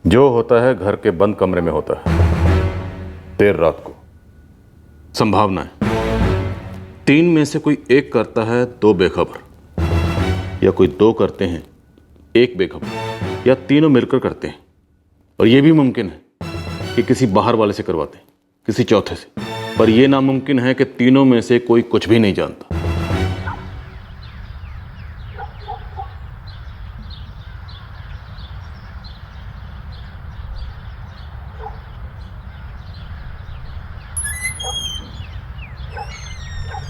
जो होता है घर के बंद कमरे में होता है, देर रात को। संभावना है 3 में से कोई एक करता है 2 बेखबर, या कोई 2 करते हैं 1 बेखबर, या तीनों मिलकर करते हैं। और यह भी मुमकिन है कि किसी बाहर वाले से करवाते हैं, किसी चौथे से। पर यह नामुमकिन है कि तीनों में से कोई कुछ भी नहीं जानता।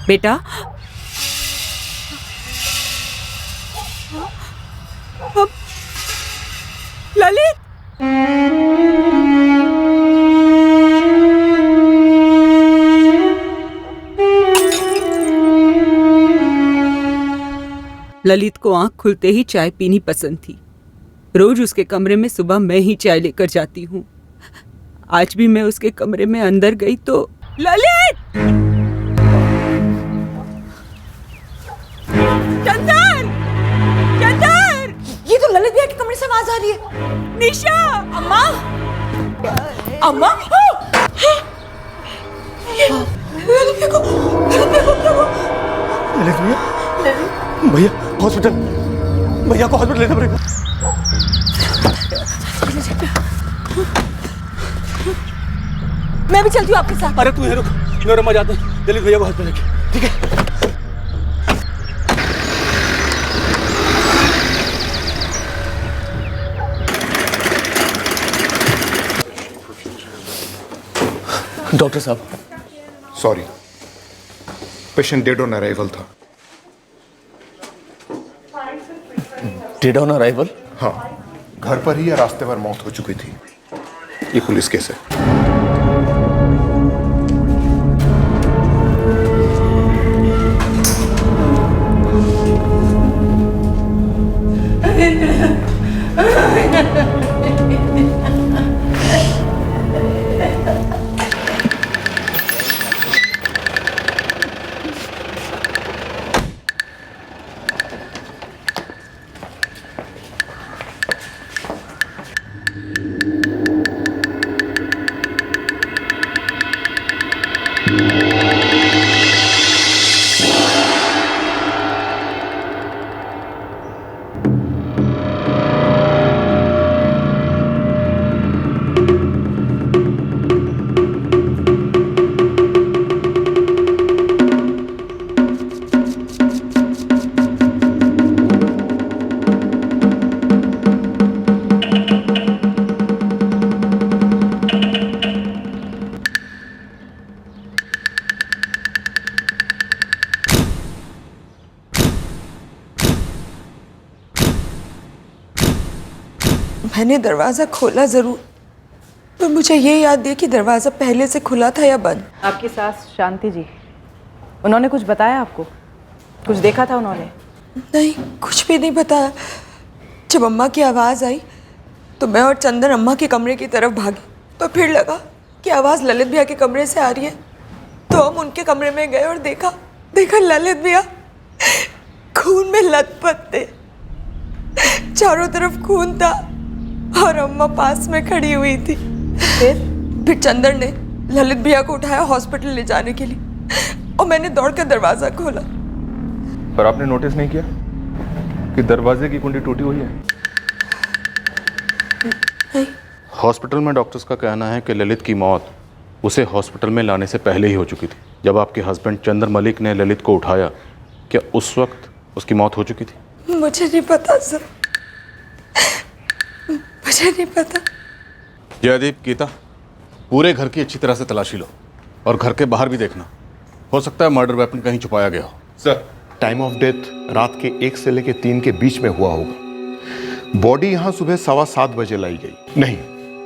बेटा, ललित, ललित को आंख खुलते ही चाय पीनी पसंद थी। रोज उसके कमरे में सुबह मैं ही चाय लेकर जाती हूँ। आज भी मैं उसके कमरे में अंदर गई तो ललित! चंदर! चंदर! ये तो ललित भैया के कमरे से आवाज आ रही है। निशा! अम्मा! अम्मा! ललित भैया को क्या हुआ? ललित भैया, हॉस्पिटल, भैया को हॉस्पिटल लेना पड़ेगा। मैं भी चलती हूँ आपके साथ। अरे तू यहाँ रुक, मैं और अम्मा जाते हैं ललित भैया को हॉस्पिटल लेके, ठीक है? डॉक्टर साहब, sorry, patient dead on arrival था। Dead on arrival? हाँ, घर पर ही या रास्ते पर मौत हो चुकी थी। ये पुलिस केस है। मैंने दरवाजा खोला जरूर, पर मुझे ये याद नहीं कि दरवाजा पहले से खुला था या बंद। आपकी सास शांति जी, उन्होंने कुछ बताया आपको? कुछ देखा था उन्होंने? नहीं, कुछ भी नहीं बताया। जब अम्मा की आवाज़ आई तो मैं और चंदन अम्मा के कमरे की तरफ भागे, तो फिर लगा कि आवाज़ ललित भैया के कमरे से आ रही है। तो हम उनके कमरे में गए और देखा ललित भैया खून में लथपथ थे, चारों तरफ खून था और अम्मा पास में खड़ी हुई थी। फिर चंदन ने ललित भैया को उठाया हॉस्पिटल ले जाने के लिए और मैंने दौड़कर दरवाजा खोला। पर आपने नोटिस नहीं किया कि दरवाजे की कुंडी टूटी हुई है? नहीं। हॉस्पिटल में डॉक्टर्स का कहना है कि ललित की मौत उसे हॉस्पिटल में लाने से पहले ही हो चुकी थी। जब आपके हस्बैंड चंदर मलिक ने ललित को उठाया, क्या उस वक्त उसकी मौत हो चुकी थी? मुझे नहीं पता सर, मुझे नहीं पता। जयदीप, गीता, पूरे घर की अच्छी तरह से तलाशी लो और घर के बाहर भी देखना। हो सकता है मर्डर वेपन कहीं छुपाया गया हो। सर, टाइम ऑफ डेथ रात के 1 से लेकर 3 के बीच में हुआ होगा। बॉडी यहाँ सुबह 7:15 बजे लाई गई। नहीं,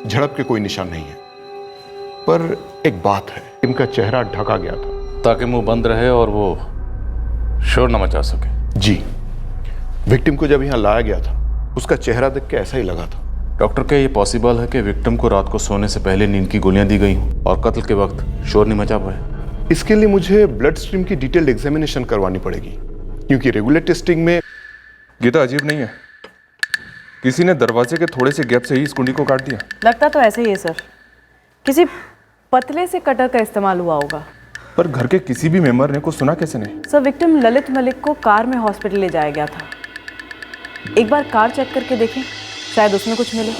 झड़प के कोई निशान नहीं है। पर एक बात है, इनका चेहरा ढका गया था ताकि मुंह बंद रहे और वो शोर न मचा सके। जी, विक्टिम को जब यहाँ लाया गया था उसका चेहरा देख के ऐसा ही लगा था। डॉक्टर, क्या ये पॉसिबल है कि विक्टिम को रात को सोने से पहले नींद की गोलियां दी गई हों और कत्ल के वक्त शोर नहीं मचा पाए? इसके लिए मुझे ब्लड स्ट्रीम की डिटेल्ड एग्जामिनेशन करवानी पड़ेगी, क्योंकि रेगुलर टेस्टिंग में गीता अजीब नहीं है। किसी ने दरवाजे के थोड़े से गैप से ही इस कुंडी को काट दिया। लगता तो ऐसे ही है सर, किसी पतले से कटर का इस्तेमाल हुआ होगा। पर घर के किसी भी मेंबर ने कुछ सुना कैसे नहीं? सर, विक्टिम ललित मलिक को कार में हॉस्पिटल ले जाया गया था। एक बार कार चेक करके देखें, शायद उसमें कुछ मिले।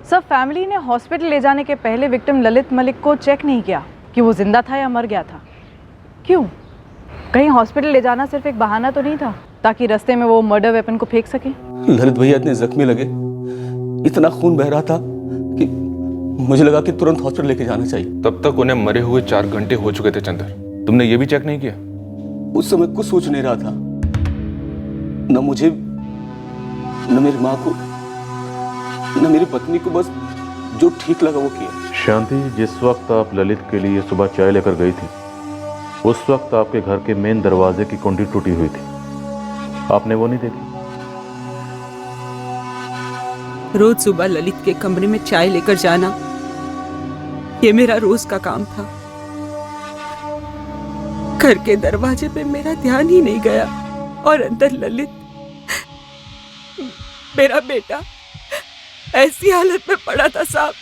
सर, फैमिली ने हॉस्पिटल ले जाने के पहले विक्टिम ललित मलिक को चेक नहीं किया कि वो जिंदा था या मर गया था। क्यों? कहीं हॉस्पिटल ले जाना सिर्फ एक बहाना तो नहीं था ताकि रास्ते में वो मर्डर वेपन को फेंक सके? ललित भैया इतने जख्मी लगे, इतना खून बह रहा था कि मुझे लगा कि तुरंत हॉस्पिटल लेके जाना चाहिए। तब तक उन्हें मरे हुए 4 घंटे हो चुके थे चंदर। तुमने ये भी चेक नहीं किया? उस समय कुछ सोच नहीं रहा था, न मुझे, न मेरी माँ को, न मेरी पत्नी को। बस जो ठीक लगा वो किया। शांति, जिस वक्त आप ललित के लिए सुबह चाय लेकर गई थी, उस वक्त आपके घर के मेन दरवाजे की कुंडी टूटी हुई थी। आपने वो नहीं देखी? रोज सुबह ललित के कमरे में चाय लेकर जाना, ये मेरा रोज का काम था। घर के दरवाजे पे मेरा ध्यान ही नहीं गया और अंदर ललित, मेरा बेटा, ऐसी हालत में पड़ा था साहब,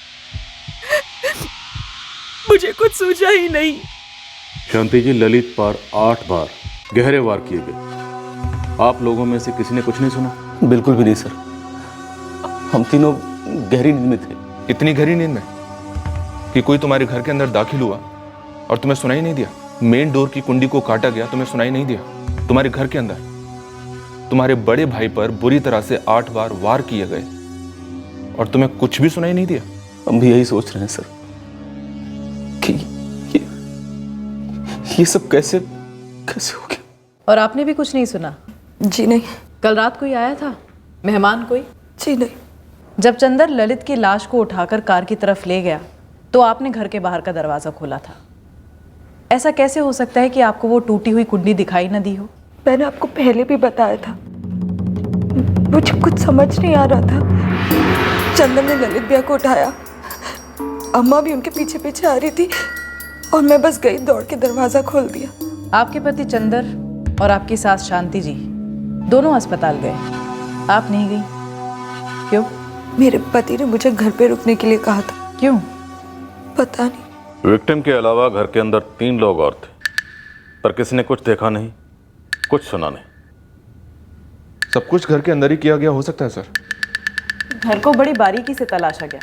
मुझे कुछ सूझा ही नहीं। शांति जी, ललित पर 8 बार गहरे वार किए गए। आप लोगों में से किसी ने कुछ नहीं सुना? बिल्कुल भी नहीं सर, हम तीनों गहरी नींद में थे। इतनी गहरी नींद में कि कोई तुम्हारे घर के अंदर दाखिल हुआ और तुम्हें सुनाई नहीं दिया? मेन डोर की कुंडी को काटा गया, तुम्हें सुनाई नहीं दिया? तुम्हारे घर के अंदर तुम्हारे बड़े भाई पर बुरी तरह से 8 बार वार किए गए और तुम्हें कुछ भी सुनाई नहीं दिया? हम भी यही सोच रहे हैं सर कि ये सब कैसे हो गया। और आपने भी कुछ नहीं सुना? जी नहीं। कल रात कोई आया था, मेहमान कोई? जी नहीं। जब चंदर ललित की लाश को उठाकर कार की तरफ ले गया तो आपने घर के बाहर का दरवाजा खोला था। ऐसा कैसे हो सकता है कि आपको वो टूटी हुई कुंडी दिखाई न दी हो? मैंने आपको पहले भी बताया था, मुझे कुछ समझ नहीं आ रहा था। चंदन ने ललित भैया को उठाया, अम्मा भी उनके पीछे पीछे आ रही थी और मैं बस गई, दौड़ के दरवाजा खोल दिया। आपके पति चंदर और आपकी सास शांति जी दोनों अस्पताल गए, आप नहीं गई? क्यों? मेरे पति ने मुझे घर पे रुकने के लिए कहा था। क्यों? पता नहीं। विक्टिम के अलावा घर के अंदर 3 लोग और थे, पर किसी ने कुछ देखा नहीं, कुछ सुना नहीं। सब कुछ घर के अंदर ही किया गया हो सकता है सर। घर को बड़ी बारीकी से तलाशा गया,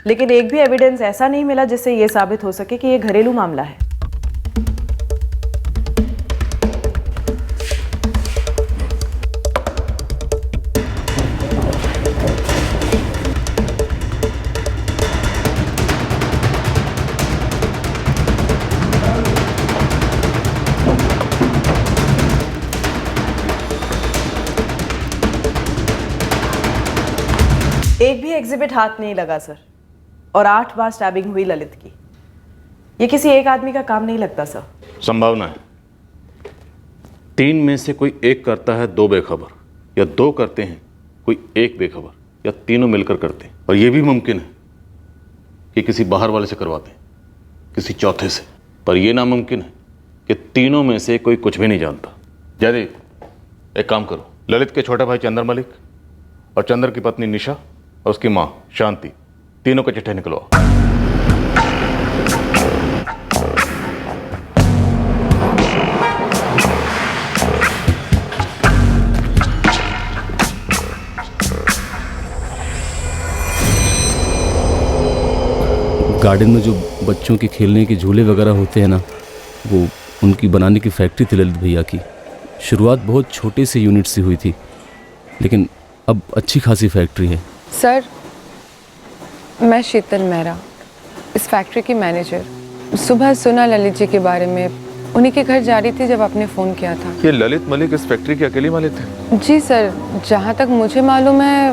लेकिन एक भी एविडेंस ऐसा नहीं मिला जिससे यह साबित हो सके कि यह घरेलू मामला है। एक भी एग्जिबिट हाथ नहीं लगा सर, और 8 बार स्टैबिंग हुई ललित की। ये किसी एक आदमी का काम नहीं लगता सर। संभावना है 3 में से कोई एक करता है 2 बेखबर, या 2 करते हैं कोई 1 बेखबर, या तीनों मिलकर करते हैं। और यह भी मुमकिन है कि किसी बाहर वाले से करवाते हैं, किसी चौथे से। पर यह नामुमकिन है कि तीनों में से कोई कुछ भी नहीं जानता। जयदेव, एक काम करो, ललित के छोटे भाई चंदर मलिक और चंदर की पत्नी निशा और उसकी माँ शांति, तीनों के चिट्ठे निकलवाओ। गार्डन में जो बच्चों के खेलने के झूले वगैरह होते हैं ना, वो उनकी बनाने की फैक्ट्री थी ललित भैया की। शुरुआत बहुत छोटे से यूनिट से हुई थी, लेकिन अब अच्छी खासी फैक्ट्री है। सर, मैं शीतल मेहरा, इस फैक्ट्री की मैनेजर। सुबह सुना ललित जी के बारे में, उन्हीं के घर जा रही थी जब आपने फ़ोन किया था। ये ललित मलिक इस फैक्ट्री के अकेले मालिक थे? जी सर, जहाँ तक मुझे मालूम है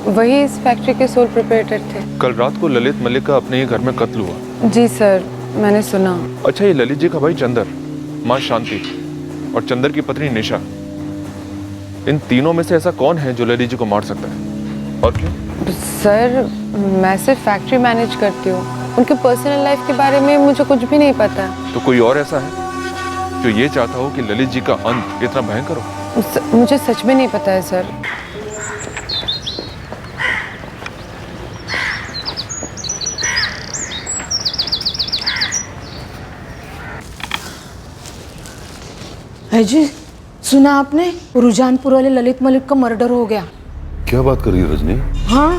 वही इस फैक्ट्री के सोल प्रोप्राइटर थे। कल रात को ललित मलिक का अपने ही घर में कत्ल हुआ? जी सर, मैंने सुना। अच्छा, ये ललित जी का भाई चंदर, माँ शांति और चंदर की पत्नी निशा, इन तीनों में से ऐसा कौन है जो ललित जी को मार सकता है? और क्यों? सर मैं सिर्फ फैक्ट्री मैनेज करती हूँ, उनके पर्सनल लाइफ के बारे में मुझे कुछ भी नहीं पता। तो कोई और ऐसा है जो ये चाहता हो कि ललित जी का अंत इतना भयंकर हो? मुझे सच में नहीं पता है सर। है जी, सुना आपने? रुझानपुर वाले ललित मलिक का मर्डर हो गया। क्या बात कर रही है रजनी? हाँ,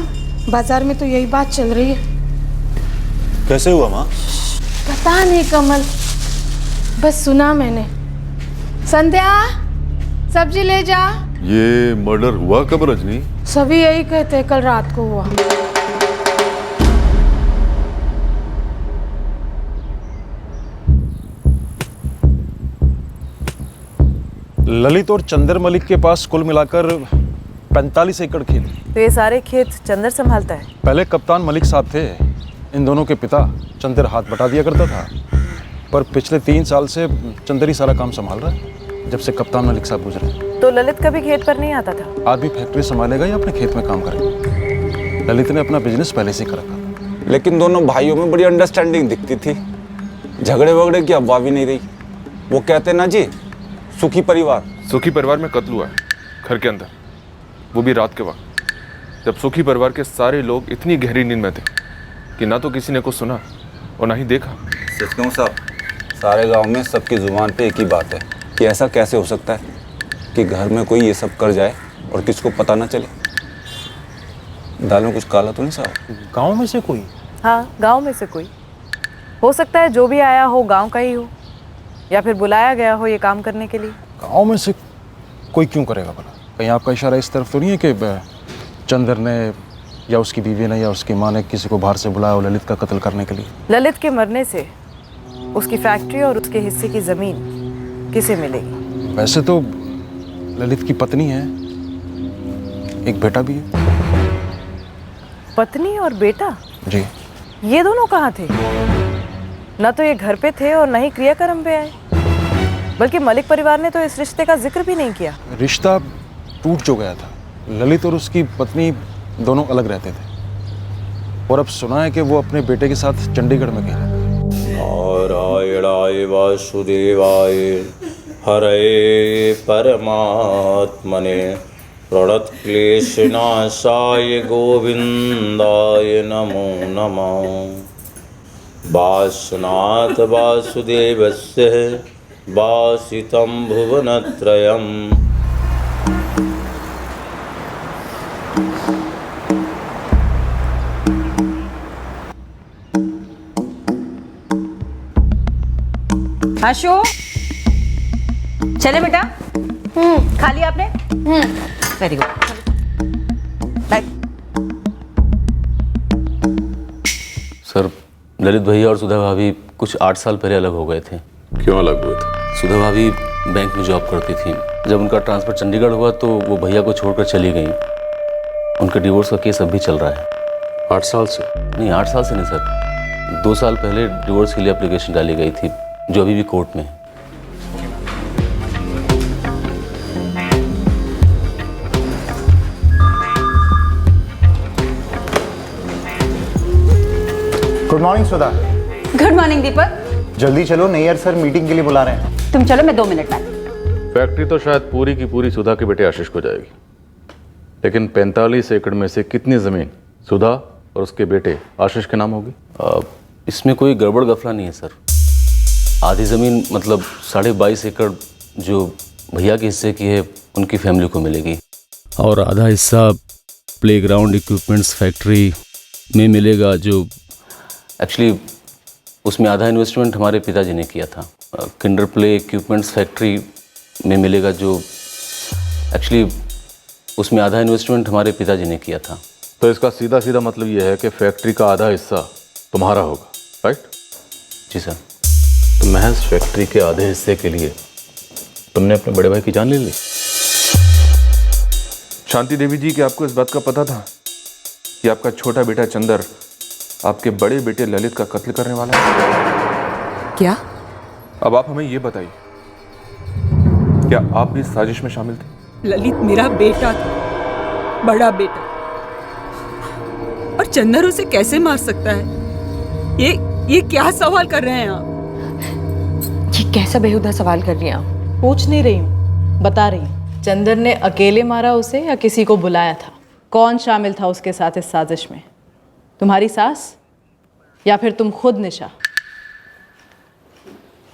बाजार में तो यही बात चल रही है। कैसे हुआ माँ? पता नहीं कमल, बस सुना मैंने। संध्या, सब्जी ले जा। ये मर्डर हुआ कब रजनी? सभी यही कहते हैं, कल रात को हुआ। ललित और चंदर मलिक के पास कुल मिलाकर 45 एकड़ खेत। तो ये सारे खेत चंदर संभालता है? पहले कप्तान मलिक साहब थे, इन दोनों के पिता चंदर हाथ बटा दिया करता था, पर पिछले 3 साल से चंदर ही सारा काम संभाल रहा है, जब से कप्तान मलिक साहब गुजरे। तो ललित कभी खेत पर नहीं आता था? आदमी फैक्ट्री संभालेगा या अपने खेत में काम करेगा? ललित ने अपना बिजनेस पहले से कर रखा। लेकिन दोनों भाइयों में बड़ी अंडरस्टैंडिंग दिखती थी, झगड़े वगड़े की अफवाह भी नहीं रही। वो कहते ना जी, सुखी परिवार में कत्ल हुआ है घर के अंदर, वो भी रात के वक्त, जब सुखी परिवार के सारे लोग इतनी गहरी नींद में थे कि ना तो किसी ने कुछ सुना और ना ही देखा। सच कहूं साहब, सारे गांव में सबकी जुबान पे एक ही बात है कि ऐसा कैसे हो सकता है कि घर में कोई ये सब कर जाए और किसको पता ना चले। दाल में कुछ काला तो नहीं साहब? गाँव में से कोई? हाँ, गांव में से कोई हो सकता है। जो भी आया हो गांव का ही हो, या फिर बुलाया गया हो ये काम करने के लिए। गाँव में से कोई क्यों करेगा भला? कहीं आपका इशारा इस तरफ तो नहीं है कि चंदर ने या उसकी बीवी ने या उसकी माँ ने किसी को बाहर से बुलाया हो ललित का कत्ल करने के लिए? ललित के मरने से उसकी फैक्ट्री और उसके हिस्से की जमीन किसे मिलेगी? वैसे तो ललित की पत्नी है, एक बेटा भी है। पत्नी और बेटा? जी। ये दोनों कहाँ थे? न तो ये घर पे थे और न ही क्रियाक्रम पे आए, बल्कि मलिक परिवार ने तो इस रिश्ते का जिक्र भी नहीं किया। रिश्ता टूट जो गया था, ललित और उसकी पत्नी दोनों अलग रहते थे, और अब सुना है कि वो अपने बेटे के साथ चंडीगढ़ में गए। नारायणाय वासुदेवाय हरे परमात्मने प्रणतक्लेशनाशाय गोविंदाय नमो नमः। वासनाथ वासुदेवस्य वासितं भुवनत्रयम्। आशु, चले बेटा? खा लिया आपने? Very good. सर, ललित भैया और सुधा भाभी कुछ 8 साल पहले अलग हो गए थे। क्यों अलग हुए थे? सुधा भाभी बैंक में जॉब करती थी। जब उनका ट्रांसफ़र चंडीगढ़ हुआ तो वो भैया को छोड़कर चली गई। उनके डिवोर्स का केस अभी चल रहा है। 8 साल से? नहीं, 8 साल से नहीं सर, 2 साल पहले डिवोर्स के लिए एप्लीकेशन डाली गई थी, जो अभी भी कोर्ट में है। गुड मॉर्निंग सुधा। गुड मॉर्निंग दीपक। जल्दी चलो, नैयर सर मीटिंग के लिए बुला रहे हैं। तुम चलो, मैं 2 मिनट में। फैक्ट्री तो शायद पूरी की पूरी सुधा के बेटे आशीष को जाएगी, लेकिन 45 एकड़ में से कितनी जमीन सुधा और उसके बेटे आशीष के नाम होगी? इसमें कोई गड़बड़ गफला नहीं है सर। आधी ज़मीन मतलब 22.5 एकड़ जो भैया के हिस्से की है उनकी फैमिली को मिलेगी, और आधा हिस्सा प्लेग्राउंड इक्विपमेंट्स फैक्ट्री में मिलेगा, जो एक्चुअली उसमें आधा इन्वेस्टमेंट हमारे पिताजी ने किया था। किंडर प्ले इक्विपमेंट्स फैक्ट्री में मिलेगा, जो एक्चुअली उसमें आधा इन्वेस्टमेंट हमारे पिताजी ने किया था। तो इसका सीधा सीधा मतलब यह है कि फैक्ट्री का आधा हिस्सा तुम्हारा होगा, राइट? जी सर। तो महज फैक्ट्री के आधे हिस्से के लिए तुमने अपने बड़े भाई की जान ले ली? शांति देवी जी, कि आपको इस बात का पता था कि आपका छोटा बेटा चंदर आपके बड़े बेटे ललित का कत्ल करने वाला है? क्या? अब आप हमें ये बताइए, क्या आप भी इस साजिश में शामिल थे? ललित मेरा बेटा था, बड़ा बेटा। चंदर उसे कैसे मार सकता है? ये क्या सवाल कर रहे हैं आप? ये कैसा बेहुदा सवाल कर रही हैं आप? पूछ नहीं रही हूँ, बता रही हूँ। चंदर ने अकेले मारा उसे या किसी को बुलाया था? कौन शामिल था उसके साथ इस साजिश में? तुम्हारी सास या फिर तुम खुद निशा?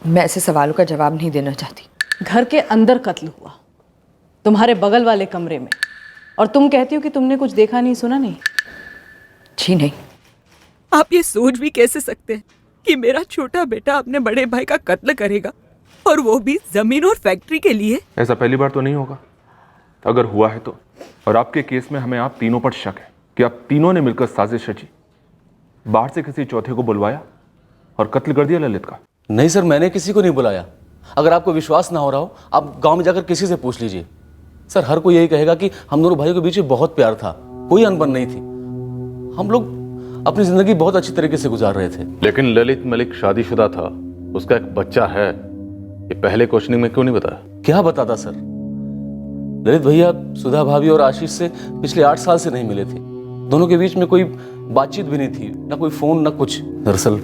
मैं ऐसे सवालों का जवाब नहीं देना चाहती। घर के अंदर कत्ल हुआ, तुम्हारे बगल वाले कमरे में, और तुम कहती हो कि तुमने कुछ देखा नहीं सुना नहीं? जी नहीं। आप ये सोच भी कैसे सकते हैं कि मेरा छोटा बेटा अपने बड़े भाई का कत्ल करेगा, और वो भी जमीन और फैक्ट्री के लिए? ऐसा पहली बार तो नहीं होगा। अगर हुआ है तो, और आपके केस में हमें आप तीनों पर शक है कि आप तीनों ने मिलकर साजिश रची, बाहर से किसी चौथे को बुलवाया और कत्ल कर दिया ललित का। नहीं सर, मैंने किसी को नहीं बुलाया। अगर आपको विश्वास ना हो रहा हो, आप गांव में जाकर किसी से पूछ लीजिए। सर, हर कोई यही कहेगा कि हम दोनों भाइयों के बीच में बहुत प्यार था, कोई अनबन नहीं थी। हम लोग अपनी जिंदगी बहुत अच्छी तरीके से गुजार रहे थे। लेकिन ललित मलिक शादीशुदा था, उसका एक बच्चा है, ये पहले क्वेश्चनिंग में क्यों नहीं बताया? क्या बताता सर? ललित भैया सुधा भाभी और आशीष से पिछले 8 साल से नहीं मिले थे। दोनों के बीच में कोई बातचीत भी नहीं थी, ना कोई फोन ना कुछ। दरअसल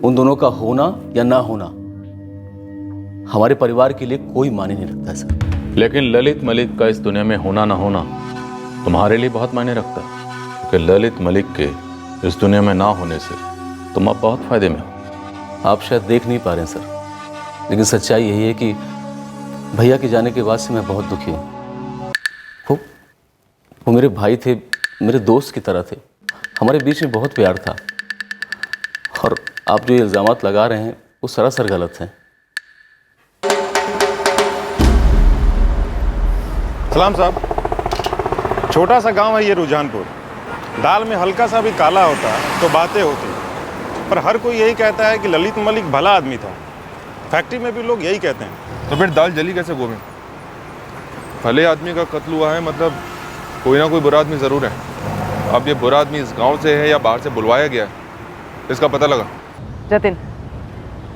उन दोनों का होना या ना होना हमारे परिवार के लिए कोई मायने नहीं रखता है सर। लेकिन ललित मलिक का इस दुनिया में होना ना होना तुम्हारे लिए बहुत मायने रखता है, क्योंकि ललित मलिक के इस दुनिया में ना होने से तुम अब बहुत फायदे में हो। आप शायद देख नहीं पा रहे हैं सर, लेकिन सच्चाई यही है कि भैया के जाने के बाद से मैं बहुत दुखी हूँ। वो मेरे भाई थे, मेरे दोस्त की तरह थे, हमारे बीच में बहुत प्यार था, और आप जो इल्ज़ामात लगा रहे हैं वो सरासर गलत हैं। सलाम साहब, छोटा सा गांव है ये रुझानपुर। दाल में हल्का सा भी काला होता तो बातें होती, पर हर कोई यही कहता है कि ललित मलिक भला आदमी था। फैक्ट्री में भी लोग यही कहते हैं। तो फिर दाल जली कैसे गोविंद? भले आदमी का कत्ल हुआ है, मतलब कोई ना कोई बुरा आदमी ज़रूर है। अब ये बुरा आदमी इस गांव से है या बाहर से बुलवाया गया है, इसका पता लगा। जतिन,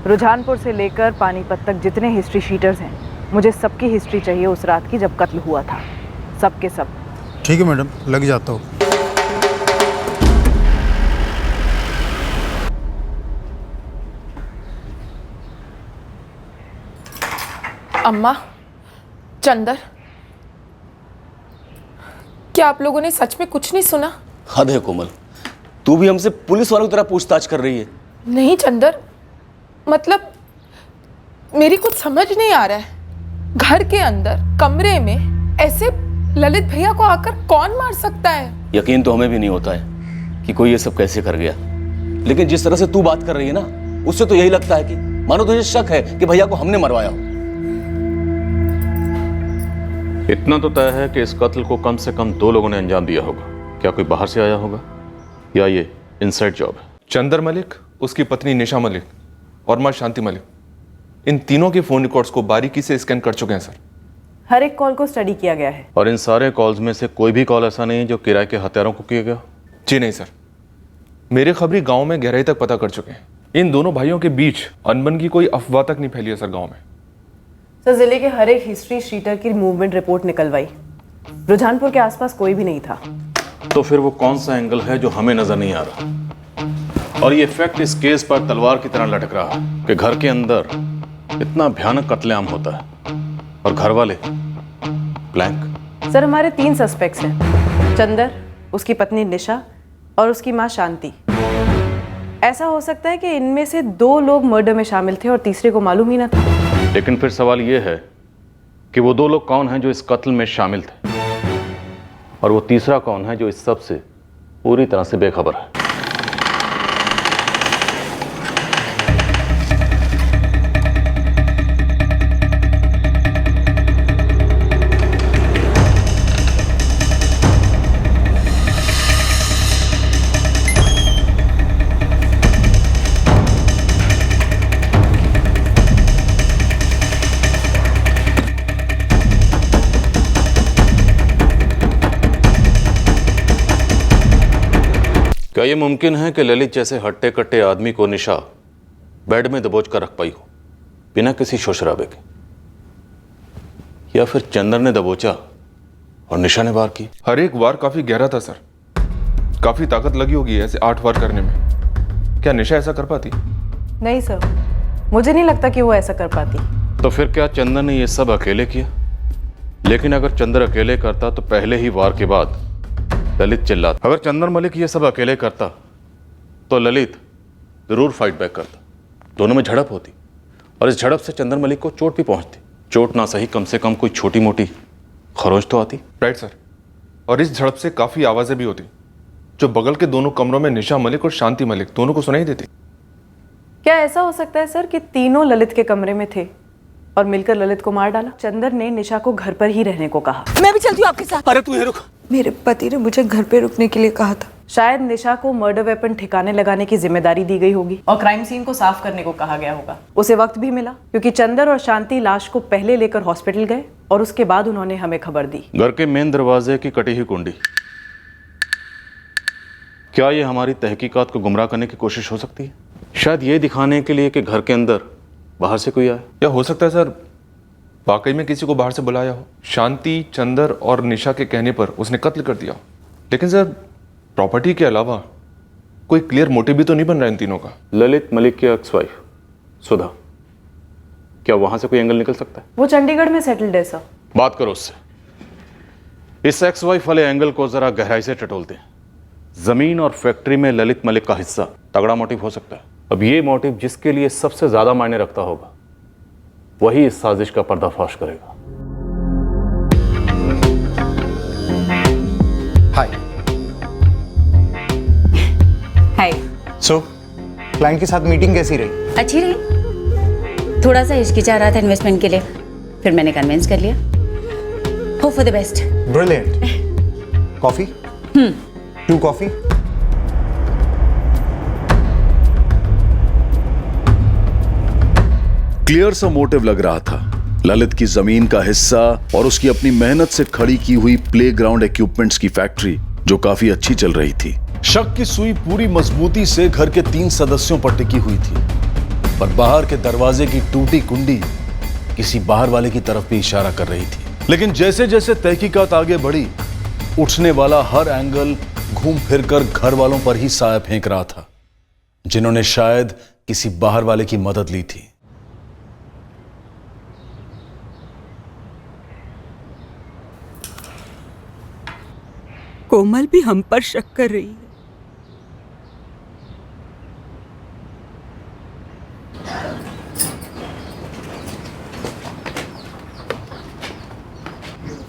रुझानपुर से लेकर पानीपत तक जितने हिस्ट्री शीटर्स हैं, मुझे सबकी हिस्ट्री चाहिए उस रात की जब कत्ल हुआ था, सबके सब। ठीक है मैडम, लग जाता हूँ। अम्मा, चंदर, क्या आप लोगों ने सच में कुछ नहीं सुना? हद है कोमल, तू भी हमसे पुलिस वालों की तरह पूछताछ कर रही है। नहीं चंदर, मतलब मेरी कुछ समझ नहीं आ रहा है। घर के अंदर कमरे में ऐसे ललित भैया को आकर कौन मार सकता है? यकीन तो हमें भी नहीं होता है कि कोई ये सब कैसे कर गया, लेकिन जिस तरह से तू बात कर रही है ना, उससे तो यही लगता है कि मानो तुझे शक है कि भैया को हमने मरवाया हो। इतना तो तय है कि इस कत्ल को कम से कम 2 लोगों ने अंजाम दिया होगा। क्या कोई बाहर से आया होगा या ये इनसाइड जॉब है? चंदर मलिक, उसकी पत्नी निशा मलिक और मां शांति मलिक, इन तीनों के फोन रिकॉर्ड्स को बारीकी से स्कैन कर चुके हैं सर। हर एक कॉल को स्टडी किया गया है। और इन सारे कॉल्स में से कोई भी कॉल ऐसा नहीं है जो किराए के हत्यारों को किया गया? जी नहीं सर, मेरे खबरी गांव में गहराई तक पता कर चुके हैं। इन दोनों भाइयों के बीच अनबन की कोई अफवाह तक नहीं फैली है सर गांव में। सर, जिले के हर एक हिस्ट्री शीटर की मूवमेंट रिपोर्ट निकलवाई, रुझानपुर के आसपास कोई भी नहीं था। तो फिर वो कौन सा एंगल है जो हमें नजर नहीं आ रहा? और ये फैक्ट इस केस पर तलवार की तरह लटक रहा है कि घर के अंदर इतना भयानक कत्लेआम होता है और घर वाले ब्लैंक। सर, हमारे 3 सस्पेक्ट्स हैं, चंदर, उसकी पत्नी निशा और उसकी मां शांति। ऐसा हो सकता है कि इनमें से 2 लोग मर्डर में शामिल थे और तीसरे को मालूम ही ना था। लेकिन फिर सवाल यह है कि वो 2 लोग कौन हैं जो इस कत्ल में शामिल थे, और वो तीसरा कौन है जो इस सब से पूरी तरह से बेखबर है? क्या ये मुमकिन है कि ललित जैसे हट्टे कट्टे आदमी को निशा बेड में दबोच कर रख पाई हो बिना किसी शोशराबे के? या फिर चंदर ने दबोचा और निशा ने वार की? हर एक वार काफी गहरा था सर। काफी ताकत लगी होगी ऐसे 8 वार करने में। क्या निशा ऐसा कर पाती? नहीं सर, मुझे नहीं लगता कि वो ऐसा कर पाती। तो फिर क्या चंदन ने ये सब अकेले किया? लेकिन अगर चंदन अकेले करता तो पहले ही वार के बाद ललित चिल्लाता। अगर चंदन मलिक ये सब अकेले करता तो ललित जरूर फाइट बैक करता, दोनों में झड़प होती और इस झड़प से चंदन मलिक को चोट भी पहुंचती। चोट ना सही, कम से कम कोई छोटी मोटी खरोच तो आती। Right sir. और इस झड़प से काफी आवाजें भी होती जो बगल के दोनों कमरों में निशा मलिक और शांति मलिक दोनों को सुनाई देती। क्या ऐसा हो सकता है सर कि तीनों ललित के कमरे में थे और मिलकर ललित को मार डाला? चंदन ने निशा को घर पर ही रहने को कहा। मैं भी चलती हूँ आपके साथ। अरे तू ये रुक। मेरे पति ने मुझे घर पे रुकने के लिए कहा था। शायद निशा को मर्डर वेपन ठिकाने लगाने की जिम्मेदारी दी गई होगी और क्राइम सीन को साफ करने को कहा गया होगा। उसे वक्त भी मिला क्योंकि चंदन और शांति लाश को पहले लेकर हॉस्पिटल गए और उसके बाद उन्होंने हमें खबर दी। घर के मेन दरवाजे की कटी हुई कुंडी, क्या ये हमारी तहकीकात को गुमराह करने की कोशिश हो सकती है? शायद ये दिखाने के लिए कि घर के अंदर बाहर से कोई आया। या हो सकता है सर वाकई में किसी को बाहर से बुलाया हो। शांति, चंदर और निशा के कहने पर उसने कत्ल कर दिया। लेकिन सर प्रॉपर्टी के अलावा कोई क्लियर मोटिव भी तो नहीं बन रहा इन तीनों का। ललित मलिक की एक्स वाइफ सुधा, क्या वहां से कोई एंगल निकल सकता है? वो चंडीगढ़ में सेटल्ड है सर। बात करो उससे। इस एक्स वाइफ वाले एंगल को जरा गहराई से टटोलते हैं। जमीन और फैक्ट्री में ललित मलिक का हिस्सा तगड़ा मोटिव हो सकता है। अब ये मोटिव जिसके लिए सबसे ज्यादा मायने रखता होगा वही इस साजिश का पर्दाफाश करेगा। हाय। हाय। सो क्लाइंट के साथ मीटिंग कैसी रही? अच्छी रही। थोड़ा सा हिचकिचा रहा था इन्वेस्टमेंट के लिए, फिर मैंने कन्विंस कर लिया। Hope for the best. Brilliant. Coffee? 2 coffee. Clear सा मोटिव लग रहा था। ललित की जमीन का हिस्सा और उसकी अपनी मेहनत से खड़ी की हुई प्लेग्राउंड इक्विपमेंट्स की फैक्ट्री जो काफी अच्छी चल रही थी। शक की सुई पूरी मजबूती से घर के 3 सदस्यों पर टिकी हुई थी, पर बाहर के दरवाजे की टूटी कुंडी किसी बाहर वाले की तरफ भी इशारा कर रही थी। लेकिन जैसे जैसे तहकीकात आगे बढ़ी, उठने वाला हर एंगल घूम फिरकर घर वालों पर ही साया फेंक रहा था, जिन्होंने शायद किसी बाहर वाले की मदद ली थी। कोमल भी हम पर शक कर रही है।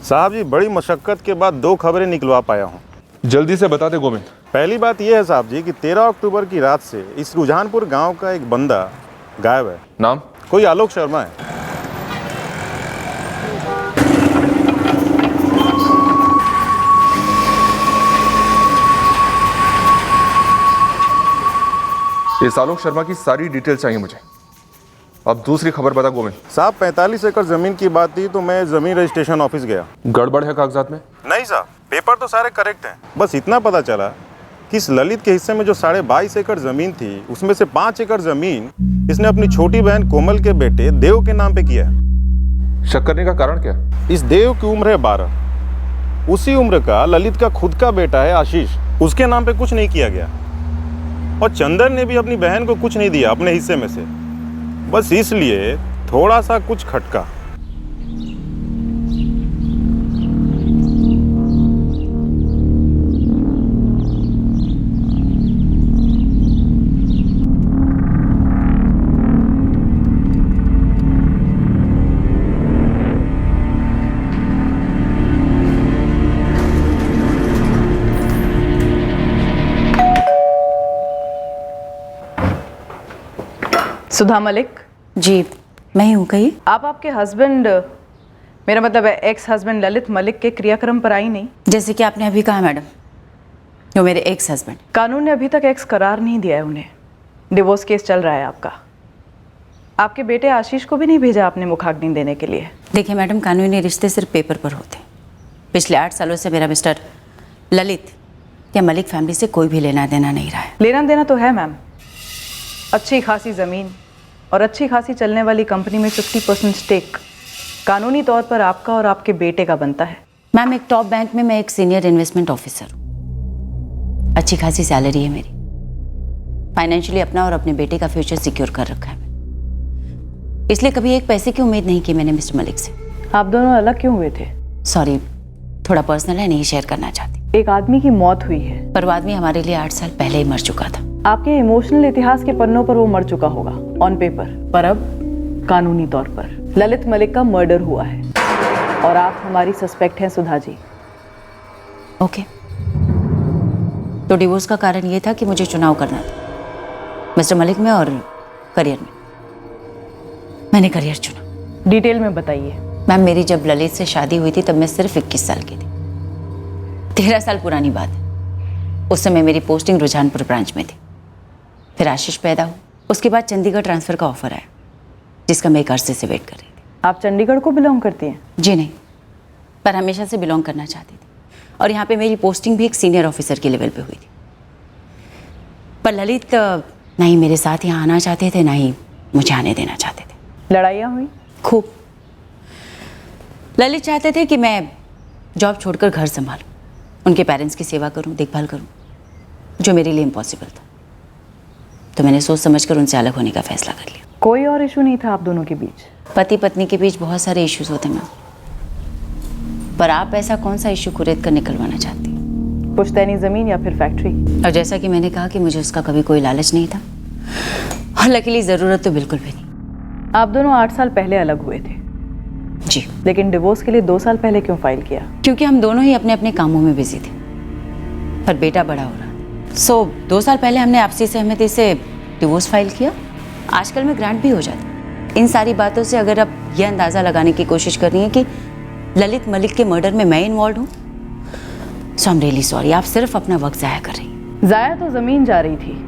साहब जी, बड़ी मशक्कत के बाद 2 खबरें निकलवा पाया हूँ। जल्दी से बता दे गोविंद। पहली बात यह है साहब जी कि 13 अक्टूबर की रात से इस रुझानपुर गांव का एक बंदा गायब है। नाम? कोई आलोक शर्मा है। इस आलोक शर्मा की सारी डिटेल चाहिए मुझे। अब दूसरी खबर बता गोविंद। साहब 45 एकड़ जमीन की बात थी तो मैं जमीन रजिस्ट्रेशन ऑफिस गया। गड़बड़ है कागजात में? नहीं साहब, पेपर तो सारे करेक्ट हैं। बस इतना पता चला कि इस ललित के हिस्से में जो 22.5 एकड़ जमीन थी उसमें से 5 एकड़ जमीन इसने अपनी छोटी बहन कोमल के बेटे देव के नाम पे किया है। शक करने का कारण क्या? इस देव की उम्र है 12। उसी उम्र का ललित का खुद का बेटा है आशीष, उसके नाम पे कुछ नहीं किया गया। और चंदन ने भी अपनी बहन को कुछ नहीं दिया अपने हिस्से में से। बस इसलिए थोड़ा सा कुछ खटका। सुधा मलिक जी, मैं हूँ। कही आप आपके हस्बैंड, मेरा मतलब है एक्स हस्बैंड ललित मलिक के क्रियाक्रम पर आई नहीं? जैसे कि आपने अभी कहा मैडम, वो मेरे एक्स हस्बैंड। कानून ने अभी तक एक्स करार नहीं दिया है उन्हें। डिवोर्स केस चल रहा है आपका। आपके बेटे आशीष को भी नहीं भेजा आपने मुखाग्नि देने के लिए? देखिए मैडम, कानूनी रिश्ते सिर्फ पेपर पर होते हैं। पिछले 8 सालों से मेरा मिस्टर ललित या मलिक फैमिली से कोई भी लेना देना नहीं रहा है। लेना देना तो है मैम, अच्छी खासी ज़मीन और अच्छी खासी चलने वाली कंपनी में 50% स्टेक कानूनी तौर पर आपका और आपके बेटे का बनता है। मैम, एक टॉप बैंक में मैं एक सीनियर इन्वेस्टमेंट ऑफिसर हूँ। अच्छी खासी सैलरी है मेरी, फाइनेंशियली अपना और अपने बेटे का फ्यूचर सिक्योर कर रखा है मैंने, इसलिए कभी एक पैसे की उम्मीद नहीं की मैंने मिस्टर मलिक से। आप दोनों अलग क्यों हुए थे? सॉरी, थोड़ा पर्सनल है, नहीं शेयर करना चाहती। एक आदमी की मौत हुई है, पर वो आदमी हमारे लिए 8 साल पहले ही मर चुका था। आपके इमोशनल इतिहास के पन्नों पर वो मर चुका होगा ऑन पेपर, पर अब कानूनी तौर पर ललित मलिक का मर्डर हुआ है और आप हमारी सस्पेक्ट हैं सुधा जी। ओके, तो डिवोर्स का कारण ये था कि मुझे चुनाव करना था मिस्टर मलिक में और करियर में। मैंने करियर चुना। डिटेल में बताइए। मैम, मेरी जब ललित से शादी हुई थी तब मैं सिर्फ 21 साल की थी। 13 साल पुरानी बात है। उस समय मेरी पोस्टिंग रुझानपुर ब्रांच में थी। फिर आशीष पैदा हुआ, उसके बाद चंडीगढ़ ट्रांसफ़र का ऑफर आया जिसका मैं एक अरसे से वेट कर रही थी। आप चंडीगढ़ को बिलोंग करती हैं? जी नहीं, पर हमेशा से बिलोंग करना चाहती थी और यहाँ पे मेरी पोस्टिंग भी एक सीनियर ऑफिसर के लेवल पे हुई थी। पर ललित ना ही मेरे साथ यहाँ आना चाहते थे, ना ही मुझे आने देना चाहते थे। लड़ाइयाँ हुई खूब। ललित चाहते थे कि मैं जॉब छोड़कर घर संभालूं, उनके पेरेंट्स की सेवा करूं, देखभाल करूं, जो मेरे लिए इम्पॉसिबल था। तो मैंने सोच समझकर उनसे अलग होने का फैसला कर लिया। कोई और इशू नहीं था आप दोनों के बीच? पति पत्नी के बीच बहुत सारे इश्यूज होते हैं, पर आप ऐसा कौन सा इशू कुरेद कर निकलवाना चाहती? पुश्तैनी जमीन या फिर फैक्ट्री? और जैसा कि मैंने कहा कि मुझे उसका कभी कोई लालच नहीं था और लकीली ज़रूरत तो बिल्कुल भी नहीं। आप दोनों 8 साल पहले अलग हुए थे। जी। लेकिन डिवोर्स के लिए 2 साल पहले क्यों फाइल किया? क्योंकि हम दोनों ही अपने अपने कामों में बिजी थे, पर बेटा बड़ा हो रहा। 2 साल पहले हमने आपसी सहमति से डिवोर्स फाइल किया। आजकल में ग्रांट भी हो जाता। इन सारी बातों से अगर आप ये अंदाज़ा लगाने की कोशिश कर रही हैं कि ललित मलिक के मर्डर में मैं इन्वॉल्व हूँ, सो आई एम रियली सॉरी। आप सिर्फ अपना वक्त ज़ाया कर रही हैं। ज़ाया तो ज़मीन जा रही थी।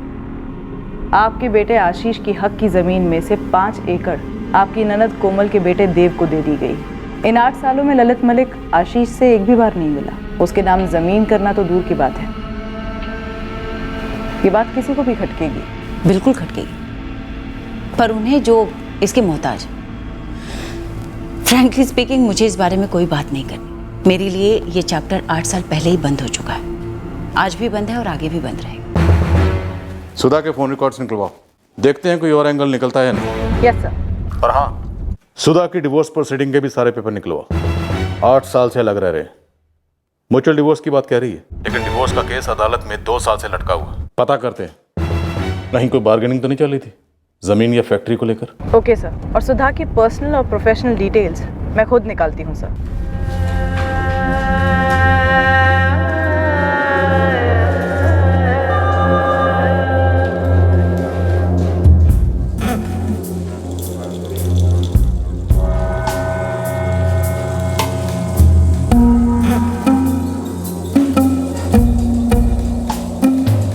आपके बेटे आशीष की हक की ज़मीन में से 5 एकड़ आपकी ननद कोमल के बेटे देव को दे दी गई। इन 8 सालों में ललित मलिक आशीष से एक भी बार नहीं मिला। उसके नाम ज़मीन करना तो दूर की बात है। ये बात किसी को भी खटकेगी। बिल्कुल खटकेगी, पर उन्हें जो इसके मोहताज। फ्रैंकली स्पीकिंग, मुझे इस बारे में कोई बात नहीं करनी। मेरे लिए ये चैप्टर 8 साल पहले ही बंद हो चुका है। आज भी बंद है और आगे भी बंद रहेगा। सुधा के फोन रिकॉर्ड्स निकलवाओ, देखते हैं कोई और एंगल निकलता है या नहीं। Yes sir. और हाँ, सुधा की डिवोर्स प्रोसीडिंग के भी सारे पेपर निकलवाओ। 8 साल से अलग रह रहे। म्यूचुअल डिवोर्स की बात कह रही है, लेकिन डिवोर्स का केस अदालत में 2 साल से लटका हुआ। पता करते हैं नहीं कोई बार्गेनिंग तो नहीं चल रही थी जमीन या फैक्ट्री को लेकर। Okay sir. और सुधा की पर्सनल और प्रोफेशनल डिटेल्स मैं खुद निकालती हूँ सर।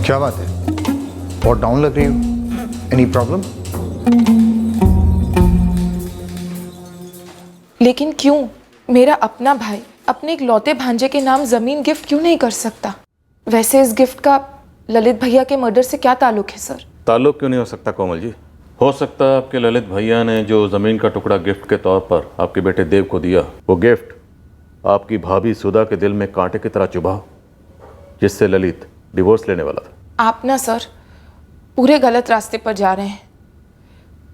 क्या बात है, बहुत डाउन लग रही हो? Any problem? लेकिन क्यों? मेरा अपना भाई अपने इकलौते भांजे के नाम ज़मीन गिफ्ट क्यों नहीं कर सकता? वैसे इस गिफ्ट का ललित भैया के मर्डर से क्या ताल्लुक है सर? ताल्लुक क्यों नहीं हो सकता कोमल जी? हो सकता है आपके ललित भैया ने जो ज़मीन का टुकड़ा गिफ्ट के तौर पर आपके बेटे देव को दिया, वो गिफ्ट आपकी भाभी सुधा के दिल में कांटे की तरह चुभा, जिससे ललित डिवोर्स लेने वाला था। आप ना सर पूरे गलत रास्ते पर जा रहे हैं।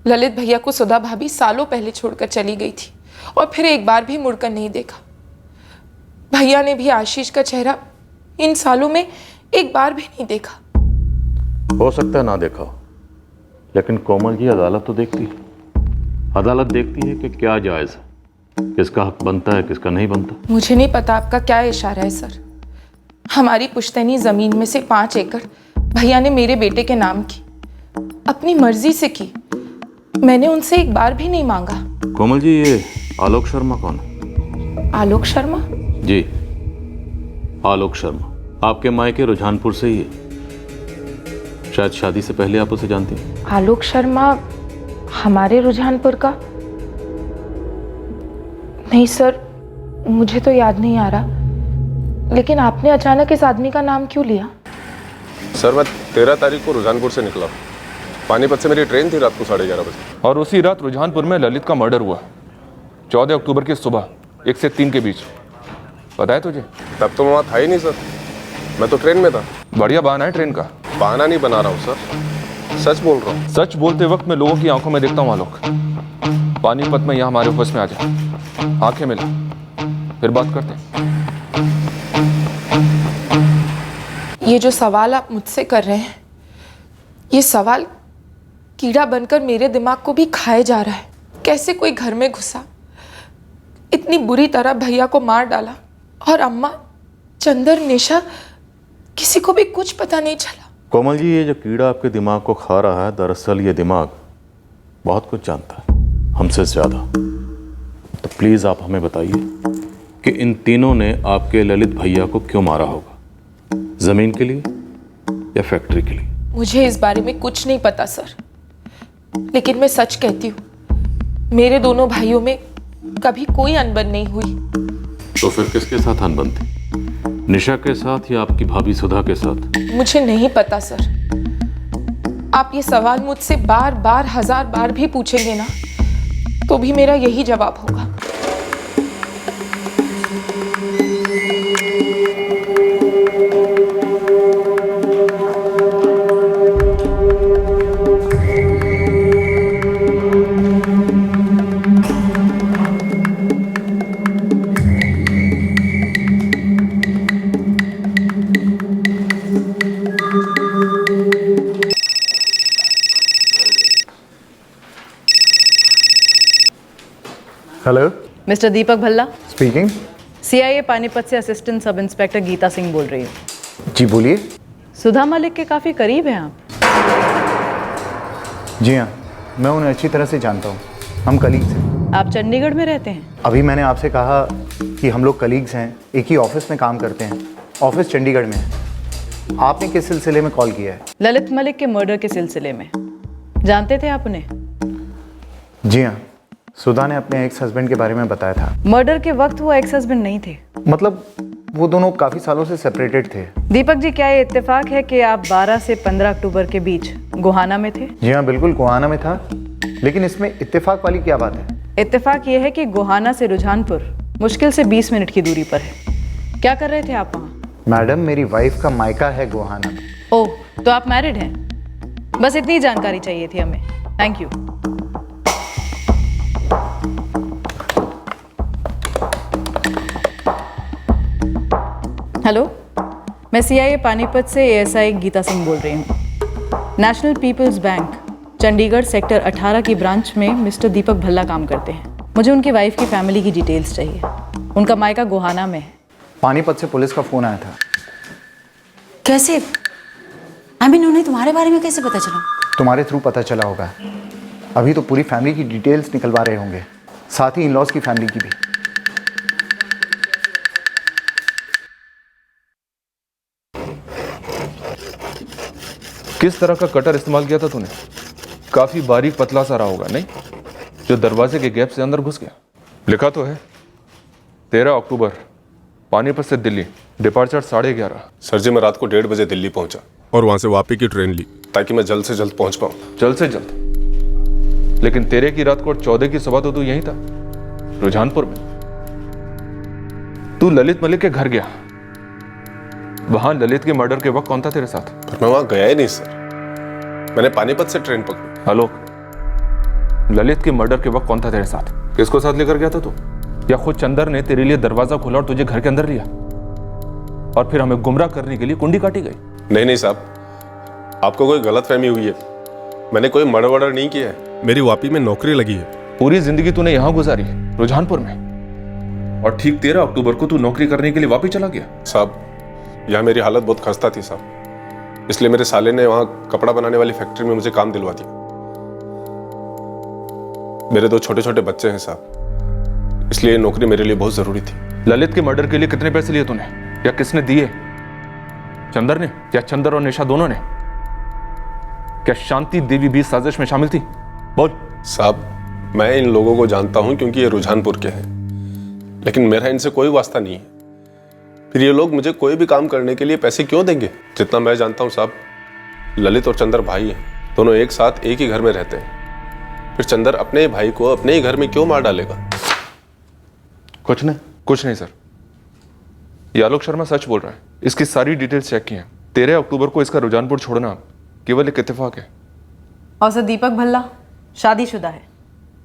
ललित भैया को सुधा भाभी सालों पहले छोड़कर चली गई थी और फिर एक बार भी मुड़कर नहीं देखा। भैया ने भी आशीष का चेहरा इन सालों में एक बार भी नहीं देखा। हो सकता है ना देखा हो, लेकिन कोमल जी अदालत तो देखती है। अदालत देखती है कि क्या जायज़ है, किसका हक बनता है, किसका नहीं बनता। मुझे नहीं पता आपका क्या इशारा है सर। हमारी पुश्तैनी ज़मीन में से 5 एकड़ भैया ने मेरे बेटे के नाम की, अपनी मर्जी से की। मैंने उनसे एक बार भी नहीं मांगा। कोमल जी, ये आलोक शर्मा कौन है? आलोक शर्मा? जी, आलोक शर्मा आपके मायके रुझानपुर से ही है। शायद शादी से पहले आप उसे जानती हैं। आलोक शर्मा हमारे रुझानपुर का? नहीं सर, मुझे तो याद नहीं आ रहा। लेकिन आपने अचानक इस आदमी का नाम क्यों लिया? सर, मैं 13 तारीख को रुझानपुर से निकला। पानीपत से मेरी ट्रेन थी रात को 11:30 बजे। और उसी रात रुझानपुर में ललित का मर्डर हुआ, 14 अक्टूबर की सुबह 1 से 3 के बीच। पता है तुझे? तब तो मैं वहाँ था ही नहीं सर। मैं तो ट्रेन में था। बढ़िया बहाना है ट्रेन का। बहाना नहीं बना रहा हूँ सर, सच बोल रहा हूँ। सच बोलते वक्त मैं लोगों की आंखों में देखता हूँ आलोक। पानीपत में यहाँ हमारे ऑफिस में आ जा, आंखें मिला, फिर बात करते हैं। ये जो सवाल आप मुझसे कर रहे हैं, ये सवाल कीड़ा बनकर मेरे दिमाग को भी खाए जा रहा है। कैसे कोई घर में घुसा, इतनी बुरी तरह भैया को मार डाला, और अम्मा, चंदर, निशा, किसी को भी कुछ पता नहीं चला। कोमल जी, ये जो कीड़ा आपके दिमाग को खा रहा है, दरअसल ये दिमाग बहुत कुछ जानता है, हमसे ज़्यादा। तो प्लीज़ आप हमें बताइए कि इन तीनों ने आपके ललित भैया को क्यों मारा होगा? ज़मीन के लिए या फैक्ट्री के लिए? मुझे इस बारे में कुछ नहीं पता सर, लेकिन मैं सच कहती हूँ, मेरे दोनों भाइयों में कभी कोई अनबन नहीं हुई। तो फिर किसके साथ अनबन थी? निशा के साथ या आपकी भाभी सुधा के साथ? मुझे नहीं पता सर। आप ये सवाल मुझसे बार बार, 1000 बार भी पूछेंगे ना, तो भी मेरा यही जवाब होगा। हेलो, मिस्टर दीपक भल्ला। स्पीकिंग। सीआईए पानीपत से assistant sub inspector Gita Singh बोल रही हूँ। जी बोलिए। सुधा मलिक के काफ़ी करीब हैं आप। जी हाँ, मैं उन्हें अच्छी तरह से जानता हूँ, हम कलीग्स हैं। आप चंडीगढ़ में रहते हैं? अभी मैंने आपसे कहा कि हम लोग कलीग्स हैं, एक ही ऑफिस में काम करते हैं। ऑफिस चंडीगढ़ में है। आपने किस सिलसिले में कॉल किया है? ललित मलिक के मर्डर के सिलसिले में। जानते थे आप उन्हें? जी हाँ, सुधा ने अपने एक्स हस्बैंड के बारे में बताया था। मर्डर के वक्त वो एक्स हस्बैंड नहीं थे? मतलब वो दोनों काफ़ी सालों से सेपरेटेड थे। दीपक जी, क्या ये इत्तेफाक है कि आप 12 से 15 अक्टूबर के बीच गोहाना में थे? जी हाँ, बिल्कुल गोहाना में था, लेकिन इसमें इत्तेफाक वाली क्या बात है? इत्तेफाक ये है कि गोहाना से रुझानपुर मुश्किल से 20 मिनट की दूरी पर है। क्या कर रहे थे आप वहाँ? मैडम, मेरी वाइफ का मायका है गोहाना में। ओह, तो आप मैरिड हैं? बस इतनी जानकारी चाहिए थी हमें। Thank you. हेलो, मैं सीआईए पानीपत से एएसआई गीता सिंह बोल रही हूँ। National people's bank Chandigarh sector 18 की ब्रांच में मिस्टर दीपक भल्ला काम करते हैं। मुझे उनकी वाइफ की फैमिली की डिटेल्स चाहिए। उनका मायका गोहाना में है। पानीपत से पुलिस का फोन आया था। कैसे? उन्हें तुम्हारे बारे में कैसे पता चला? तुम्हारे थ्रू पता चला होगा। अभी तो पूरी फैमिली की डिटेल्स निकलवा रहे होंगे, साथ ही इन-लॉज की फैमिली की भी। किस तरह का कटर इस्तेमाल किया था तूने? काफी बारीक पतला सा रहा होगा, नहीं? जो दरवाजे के गैप से अंदर घुस गया। लिखा तो है 13 अक्टूबर, पानीपत से दिल्ली, डिपार्चर 11:30। सर जी, मैं रात को 1:30 बजे दिल्ली पहुंचा और वहां से वापसी की ट्रेन ली ताकि मैं जल्द से जल्द पहुंच पाऊं। जल्द से जल्द? लेकिन 13 की रात को और 14 की सुबह तो तू यहीं था, रुझानपुर में। तू ललित मलिक के घर गया। वहां ललित के मर्डर के वक्त कौन था तेरे साथ? पर मैं वहां गया ही नहीं सर, मैंने पानीपत से ट्रेन पकड़ी। आलोक, ललित के मर्डर के वक्त कौन था तेरे साथ? किसको साथ लेकर गया था तू? या खुद चंदर ने तेरे लिए दरवाजा खोला और तुझे घर के अंदर लिया और फिर हमें गुमराह करने के लिए कुंडी काटी गई? नहीं साहब, आपको कोई गलतफहमी हुई है। मैंने कोई मर्डर वर्डर नहीं किया है। मेरी वापी में नौकरी लगी है। पूरी जिंदगी तूने यहां गुजारी है, रुझानपुर में, और ठीक 13 अक्टूबर को तू नौकरी करने के लिए वापी चला गया। साहब, यहाँ मेरी हालत बहुत खस्ता थी साहब, इसलिए मेरे साले ने वहाँ कपड़ा बनाने वाली फैक्ट्री में मुझे काम दिलवा दिया। मेरे 2 छोटे छोटे बच्चे हैं साहब, इसलिए नौकरी मेरे लिए बहुत जरूरी थी। ललित के मर्डर के लिए कितने पैसे लिए तूने, या किसने दिए? चंदर ने या चंदर और निशा दोनों ने? क्या शांति देवी भी साजिश में शामिल थी? बोल। साहब, मैं इन लोगों को जानता हूं क्योंकि ये रुझानपुर के हैं, लेकिन मेरा इनसे कोई वास्ता नहीं है। फिर ये लोग मुझे कोई भी काम करने के लिए पैसे क्यों देंगे? जितना मैं जानता हूं साहब, ललित और चंदर भाई हैं, दोनों एक साथ एक ही घर में रहते हैं। फिर चंदर अपने भाई को अपने ही घर में क्यों मार डालेगा? कुछ नहीं सर, ये आलोक शर्मा सच बोल रहा है। इसकी सारी डिटेल्स चेक की हैं। 13 अक्टूबर को इसका रुजानपुर छोड़ना केवल एक इत्तेफाक है। और सर दीपक भल्ला शादीशुदा है,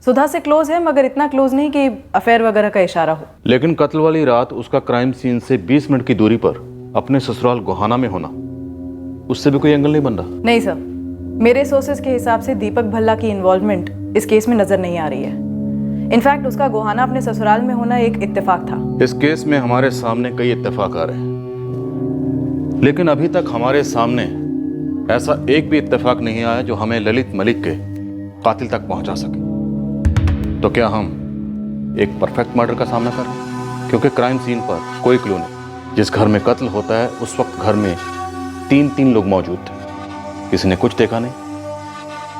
सुधा से क्लोज है, मगर इतना क्लोज नहीं कि अफेयर वगैरह का इशारा हो। लेकिन कत्ल वाली रात उसका क्राइम सीन से 20 मिनट की दूरी पर अपने ससुराल गोहाना में होना, उससे भी कोई एंगल नहीं बन रहा। नहीं सर, मेरे सोर्सेज के हिसाब से दीपक भल्ला की इन्वॉल्वमेंट इस केस में नजर नहीं आ रही है। इनफैक्ट उसका गोहाना अपने ससुराल में होना एक इत्तेफाक था। इस केस में हमारे सामने कई इत्तेफाक आ रहे हैं, लेकिन अभी तक हमारे सामने ऐसा एक भी इत्तेफाक नहीं आया जो हमें ललित मलिक के कातिल तक पहुंचा सके। तो क्या हम एक परफेक्ट मर्डर का सामना कर रहे हैं? क्योंकि क्राइम सीन पर कोई क्लू नहीं। जिस घर में कत्ल होता है उस वक्त घर में 3 लोग मौजूद थे। किसी ने कुछ देखा नहीं,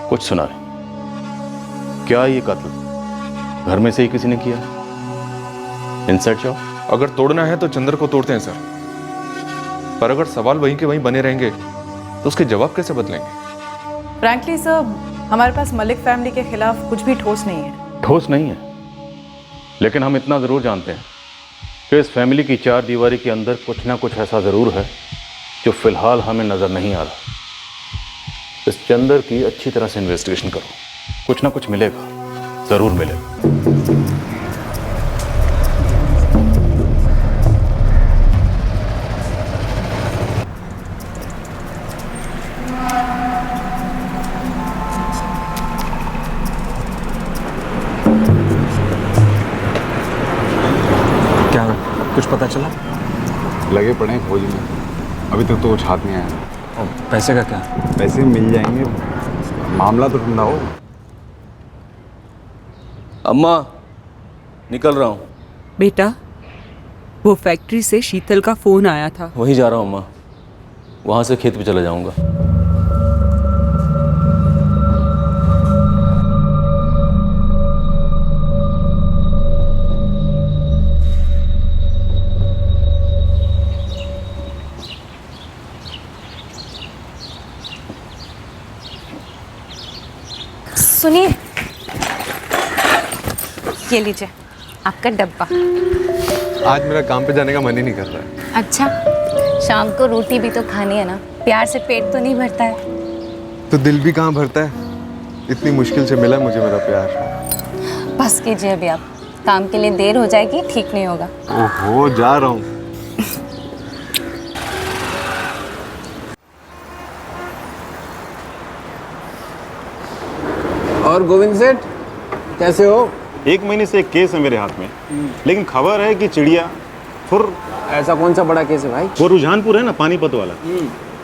कुछ सुना नहीं। क्या ये कत्ल घर में से ही किसी ने किया? Inside job. अगर तोड़ना है तो चंद्र को तोड़ते हैं सर, पर अगर सवाल वहीं के वहीं बने रहेंगे तो उसके जवाब कैसे बदलेंगे? फ्रैंकली सर, हमारे पास मलिक फैमिली के खिलाफ कुछ भी ठोस नहीं है। ठोस नहीं है, लेकिन हम इतना जरूर जानते हैं कि इस फैमिली की 4 दीवारी के अंदर कुछ ना कुछ ऐसा जरूर है जो फिलहाल हमें नजर नहीं आ रहा। इस चंदर की अच्छी तरह से इन्वेस्टिगेशन करो, कुछ ना कुछ मिलेगा, जरूर मिलेगा। क्या कुछ पता चला? लगे पड़े हैं खोज में, अभी तक तो कुछ हाथ नहीं आया। और पैसे का क्या? पैसे मिल जाएंगे, मामला तो ठंडा हो। अम्मा, निकल रहा हूँ। बेटा, वो फैक्ट्री से शीतल का फोन आया था। वहीं जा रहा हूँ अम्मा, वहाँ से खेत पे चला जाऊँगा। सुनिए, ये लीजिए आपका डब्बा। आज मेरा काम पे जाने का मन ही नहीं कर रहा है। अच्छा, शाम को रोटी भी तो खानी है ना, प्यार से पेट तो नहीं भरता है। तो दिल भी कहाँ भरता है, इतनी मुश्किल से मिला मुझे मेरा प्यार। बस कीजिए अभी आप, काम के लिए देर हो जाएगी, ठीक नहीं होगा। ओहो, जा रहा हूँ। और गोविंद सेठ कैसे हो? 1 महीने से एक केस है मेरे हाथ में, लेकिन खबर है कि चिड़िया फुर। ऐसा कौन सा बड़ा केस है भाई? वो रुझानपुर है ना, पानीपत वाला,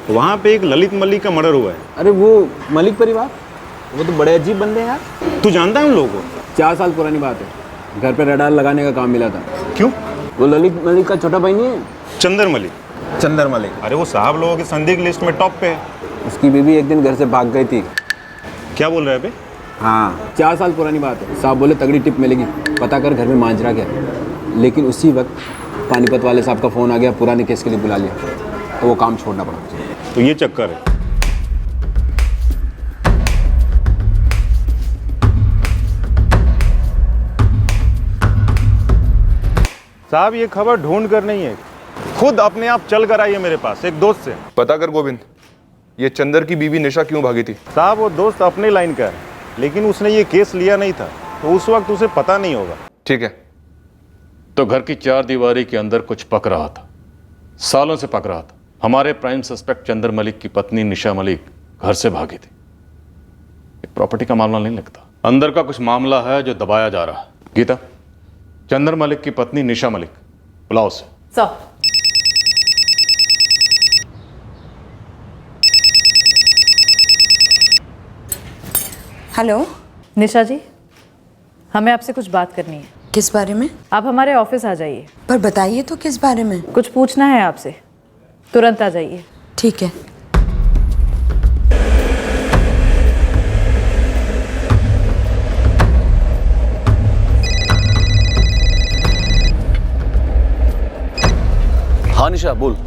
वहाँ पे एक ललित मलिक का मर्डर हुआ है। अरे वो मलिक परिवार, वो तो बड़े अजीब बंदे हैं यार। तू जानता है उन लोगों को? 4 साल पुरानी बात है, घर पे रडार लगाने का काम मिला था। क्यों? वो ललित मलिक का छोटा भाई नहीं है? चंदर मलिक। चंदर मलिक? अरे वो साहब लोगों की संदिग्ध लिस्ट में टॉप पे है। उसकी बीवी एक दिन घर से भाग गई थी। क्या बोल रहे हैं बे? हाँ, 4 साल पुरानी बात है। साहब बोले तगड़ी टिप मिलेगी, पता कर घर में मांजरा क्या। लेकिन उसी वक्त पानीपत वाले साहब का फ़ोन आ गया, पुराने केस के लिए बुला लिया, तो वो काम छोड़ना पड़ा। तो ये चक्कर है। साहब ये खबर ढूंढ कर नहीं है, खुद अपने आप चल कर आई है मेरे पास एक दोस्त से। पता कर गोविंद, ये चंदर की बीवी निशा क्यों भागी थी? साहब वो दोस्त अपने लाइन का है, लेकिन उसने ये केस लिया नहीं था, तो उस वक्त उसे पता नहीं होगा। ठीक है, तो घर की 4 दीवारी के अंदर कुछ पक रहा था, सालों से पक रहा था। हमारे प्राइम सस्पेक्ट चंदर मलिक की पत्नी निशा मलिक घर से भागी थी। प्रॉपर्टी का मामला नहीं लगता, अंदर का कुछ मामला है जो दबाया जा रहा है। गीता, चंदर मलिक की पत्नी निशा मलिक बुलाओ से। सर, हेलो निशा जी, हमें आपसे कुछ बात करनी है। किस बारे में? आप हमारे ऑफिस आ जाइए। पर बताइए तो किस बारे में? कुछ पूछना है आपसे, तुरंत आ जाइए। ठीक है। हाँ निशा बोल।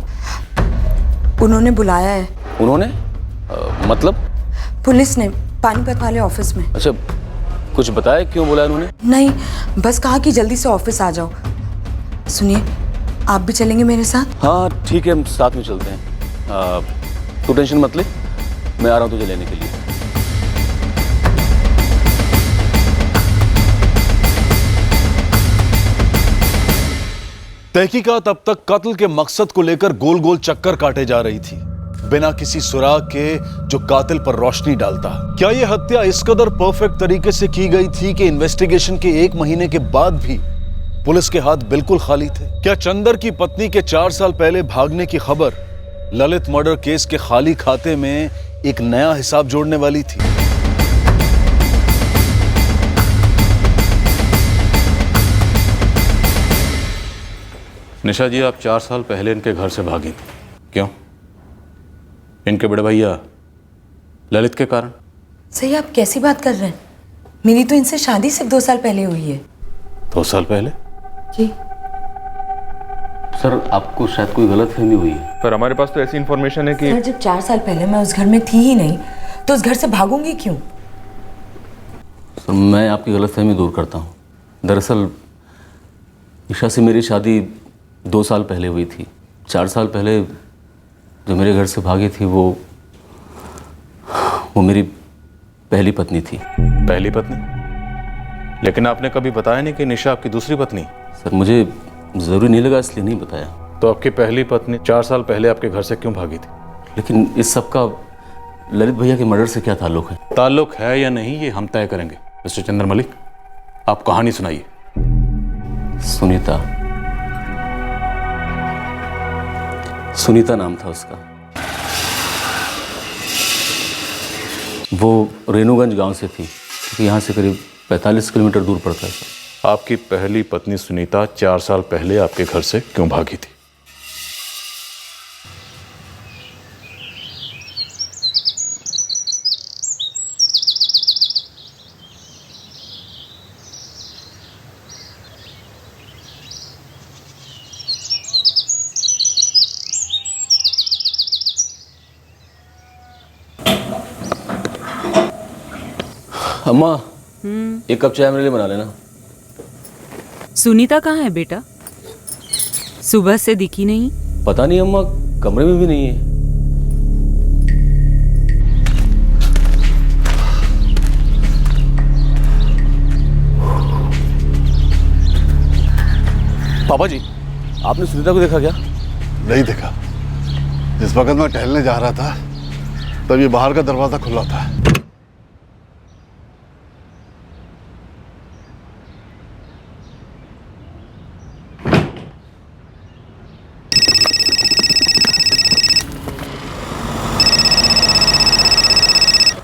उन्होंने बुलाया है। उन्होंने? मतलब? पुलिस ने, पानीपत वाले ऑफिस में। अच्छा, कुछ बताया क्यों बुलाया उन्होंने? नहीं, बस कहा कि जल्दी से ऑफिस आ जाओ। सुनिए, आप भी चलेंगे मेरे साथ? हाँ ठीक है, हम साथ में चलते हैं। तू टेंशन मत ले, मैं आ रहा हूँ तुझे लेने के लिए। तहकीकात अब तक कत्ल के मकसद को लेकर गोल गोल चक्कर काटे जा रही थी, बिना किसी सुराग के जो कातिल पर रोशनी डालता। क्या यह हत्या इस कदर परफेक्ट तरीके से की गई थी कि इन्वेस्टिगेशन के 1 महीने के बाद भी पुलिस के हाथ बिल्कुल खाली थे? क्या चंदर की पत्नी के 4 साल पहले भागने की खबर ललित मर्डर केस के खाली खाते में एक नया हिसाब जोड़ने वाली थी? निशा जी, आप 4 साल पहले इनके घर से भागी थी, क्यों? इनके बड़े भैया ललित के कारण? सही, आप कैसी बात कर रहे हैं? मेरी तो इनसे शादी सिर्फ 2 साल पहले हुई है। 2 साल पहले? जी सर, आपको शायद कोई गलतफहमी हुई है। पर हमारे पास तो ऐसी इन्फॉर्मेशन है कि सर, जब 4 साल पहले मैं उस घर में थी ही नहीं तो उस घर से भागूंगी क्यों? सर, मैं आपकी गलतफहमी दूर करता हूँ। दरअसल ईशा से मेरी शादी 2 साल पहले हुई थी। 4 साल पहले जो मेरे घर से भागी थी वो मेरी पहली पत्नी थी। पहली पत्नी? लेकिन आपने कभी बताया नहीं कि निशा आपकी दूसरी पत्नी? सर, मुझे ज़रूरी नहीं लगा इसलिए नहीं बताया। तो आपकी पहली पत्नी 4 साल पहले आपके घर से क्यों भागी थी? लेकिन इस सब का ललित भैया के मर्डर से क्या ताल्लुक है? ताल्लुक है या नहीं ये हम तय करेंगे। मिस्टर चंद्र मलिक, आप कहानी सुनाइए। सुनीता नाम था उसका। वो रेणुगंज गांव से थी, क्योंकि यहाँ से करीब 45 किलोमीटर दूर पड़ता है सर। आपकी पहली पत्नी सुनीता 4 साल पहले आपके घर से क्यों भागी थी? अम्मा, एक कप चाय मेरे लिए बना लेना। सुनीता कहाँ है बेटा? सुबह से दिखी नहीं। पता नहीं अम्मा, कमरे में भी नहीं है। पापा जी, आपने सुनीता को देखा क्या? नहीं देखा। जिस वक्त मैं टहलने जा रहा था तब ये बाहर का दरवाजा खुला था।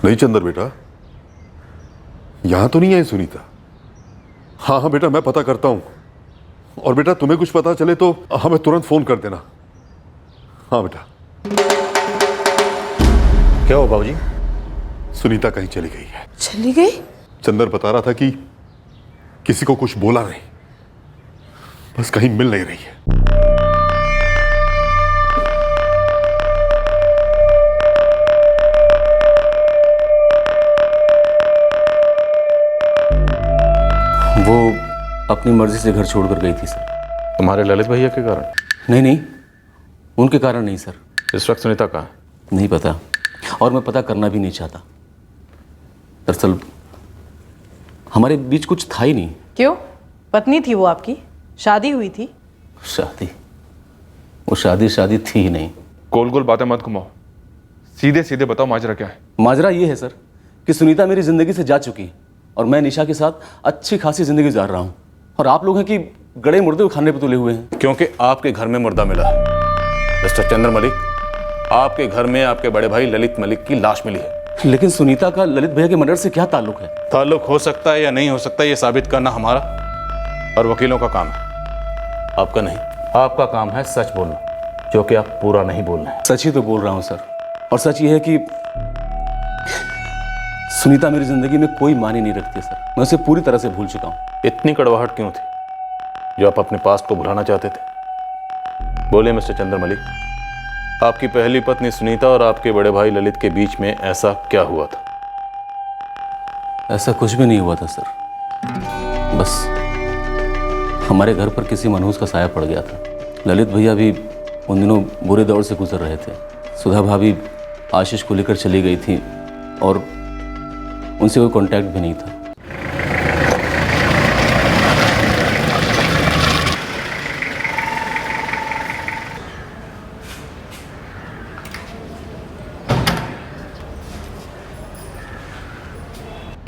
नहीं चंदर बेटा, यहां तो नहीं आई सुनीता। हाँ हाँ बेटा, मैं पता करता हूं। और बेटा, तुम्हें कुछ पता चले तो हमें तुरंत फोन कर देना। हाँ बेटा। क्या हुआ बाबूजी? सुनीता कहीं चली गई है। चली गई? चंदर बता रहा था कि किसी को कुछ बोला नहीं, बस कहीं मिल नहीं रही है। वो अपनी मर्जी से घर छोड़कर गई थी सर। तुम्हारे ललित भैया के कारण? नहीं नहीं, उनके कारण नहीं सर। इस वक्त सुनीता कहाँ है? नहीं पता, और मैं पता करना भी नहीं चाहता। दरअसल हमारे बीच कुछ था ही नहीं। क्यों? पत्नी थी वो आपकी, शादी हुई थी। शादी? वो शादी थी ही नहीं। गोल गोल बातें मत घुमाओ, सीधे सीधे बताओ माजरा क्या है। माजरा ये है सर कि सुनीता मेरी जिंदगी से जा चुकी है और मैं निशा के साथ अच्छी खासी जिंदगी गुजार रहा हूँ, और आप लोग हैं कि गड़े मुर्दे को खाने पे तुले हुए हैं। क्योंकि आपके घर में मुर्दा मिला है। मिस्टर चंद्र मलिक, आपके घर में आपके बड़े भाई ललित मलिक की लाश मिली है। लेकिन सुनीता का ललित भैया के मर्डर से क्या ताल्लुक है? ताल्लुक हो सकता है या नहीं हो सकता, ये साबित करना हमारा और वकीलों का काम है, आपका नहीं। आपका काम है सच बोलना, जो कि आप पूरा नहीं बोल रहे हैं। सच ही तो बोल रहा हूँ सर, और सच ये है कि सुनीता मेरी जिंदगी में कोई मानी नहीं रखती सर। मैं उसे पूरी तरह से भूल चुका हूँ। इतनी कड़वाहट क्यों थी जो आप अपने पास्ट को भुलाना चाहते थे? बोलिए मिस्टर चंद्र मलिक, आपकी पहली पत्नी सुनीता और आपके बड़े भाई ललित के बीच में ऐसा क्या हुआ था? ऐसा कुछ भी नहीं हुआ था सर, बस हमारे घर पर किसी मनहूस का साया पड़ गया था। ललित भैया भी उन दिनों बुरे दौर से गुजर रहे थे। सुधा भाभी आशीष को लेकर चली गई थी और उनसे कोई कांटेक्ट भी नहीं था।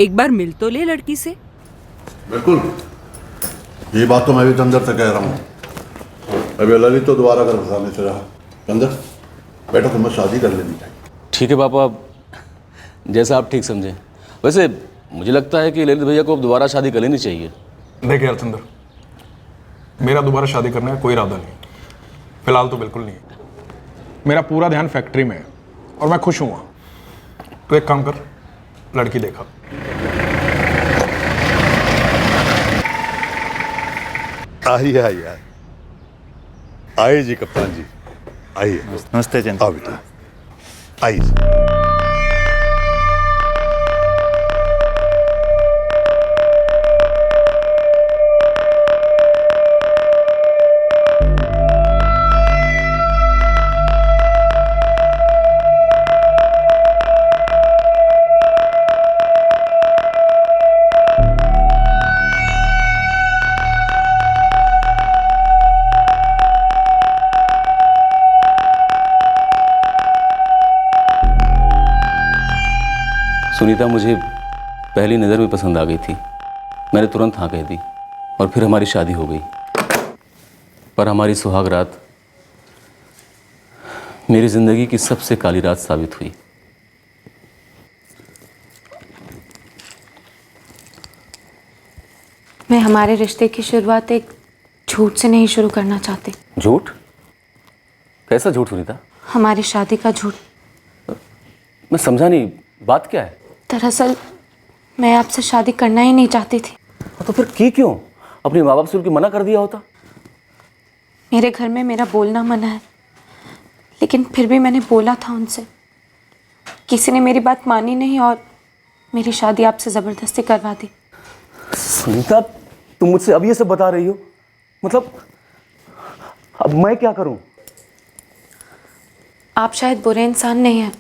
एक बार मिल तो ले लड़की से। बिल्कुल, ये बात तो मैं भी चंदर से कह रहा हूँ। अभी ललित तो दोबारा घर बसाने से रहा। चंदर बेटा, तुम्हें शादी कर लेनी चाहिए। ठीक है पापा, जैसा आप ठीक समझें। वैसे मुझे लगता है कि ललित भैया को अब दोबारा शादी कर लेनी चाहिए। देखिए यार चंदर, मेरा दोबारा शादी करने का कोई इरादा नहीं, फिलहाल तो बिल्कुल नहीं। मेरा पूरा ध्यान फैक्ट्री में है और मैं खुश हूँ वहाँ। तो एक काम कर, लड़की देखा। आइए आइए आइए जी कप्तान जी, आइए। नमस्ते जन। आओ बेटा, आइए। सुनीता मुझे पहली नज़र में पसंद आ गई थी। मैंने तुरंत हाँ कह दी और फिर हमारी शादी हो गई। पर हमारी सुहाग रात मेरी ज़िंदगी की सबसे काली रात साबित हुई। मैं हमारे रिश्ते की शुरुआत एक झूठ से नहीं शुरू करना चाहती। झूठ? कैसा झूठ सुनीता? हमारी शादी का झूठ। मैं समझा नहीं, बात क्या है? दरअसल मैं आपसे शादी करना ही नहीं चाहती थी। तो फिर की क्यों? अपने माँ बाप से उनकी मना कर दिया होता। मेरे घर में मेरा बोलना मना है, लेकिन फिर भी मैंने बोला था उनसे। किसी ने मेरी बात मानी नहीं और मेरी शादी आपसे ज़बरदस्ती करवा दी। सुनीता, तुम मुझसे अब ये सब बता रही हो? मतलब अब मैं क्या करूं? आप शायद बुरे इंसान नहीं हैं,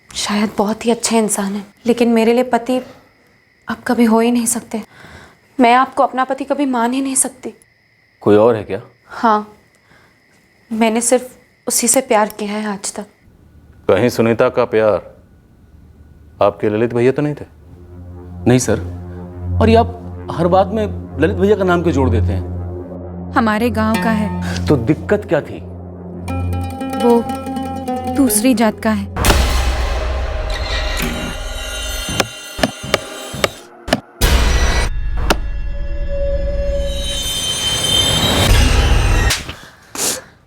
शायद बहुत ही अच्छे इंसान हैं, लेकिन मेरे लिए पति आप कभी हो ही नहीं सकते। मैं आपको अपना पति कभी मान ही नहीं सकती। कोई और है क्या? हाँ, मैंने सिर्फ उसी से प्यार किया है आज तक। कहीं सुनीता का प्यार आपके ललित भैया तो नहीं थे? नहीं सर। और ये आप हर बात में ललित भैया का नाम क्यों जोड़ देते हैं? हमारे गांव का है। तो दिक्कत क्या थी? वो दूसरी जात का है।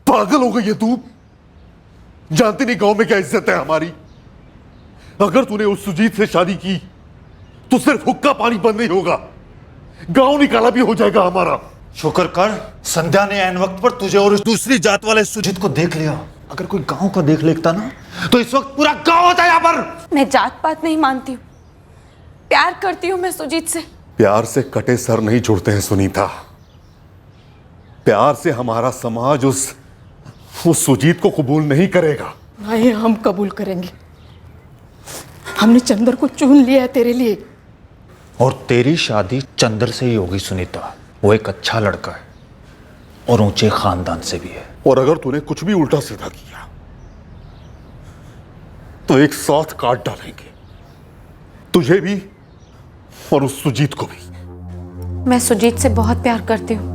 पागल हो गई है तू? जानती नहीं गांव में क्या इज्जत है हमारी? अगर तूने उस सुजीत से शादी की तो सिर्फ हुक्का पानी बंद नहीं होगा, गांव निकाला भी हो जाएगा हमारा। शुक्र कर संध्या ने ऐन वक्त पर तुझे और उस दूसरी जात वाले सुजीत को देख लिया। अगर कोई गांव को देख लेता ना तो इस वक्त पूरा गांव होता यहाँ पर। मैं जात पात नहीं मानती हूँ, प्यार करती हूँ मैं सुजीत से। प्यार से कटे सर नहीं जुड़ते हैं सुनीता। प्यार से हमारा समाज उस सुजीत को कबूल नहीं करेगा। भाई हम कबूल करेंगे। हमने चंदर को चुन लिया है तेरे लिए। और तेरी शादी चंदर से ही होगी सुनीता। वो एक अच्छा लड़का है और ऊंचे खानदान से भी है। और अगर तूने कुछ भी उल्टा सीधा किया तो एक साथ काट डालेंगे, तुझे भी और उस सुजीत को भी। मैं सुजीत से बहुत प्यार करती हूँ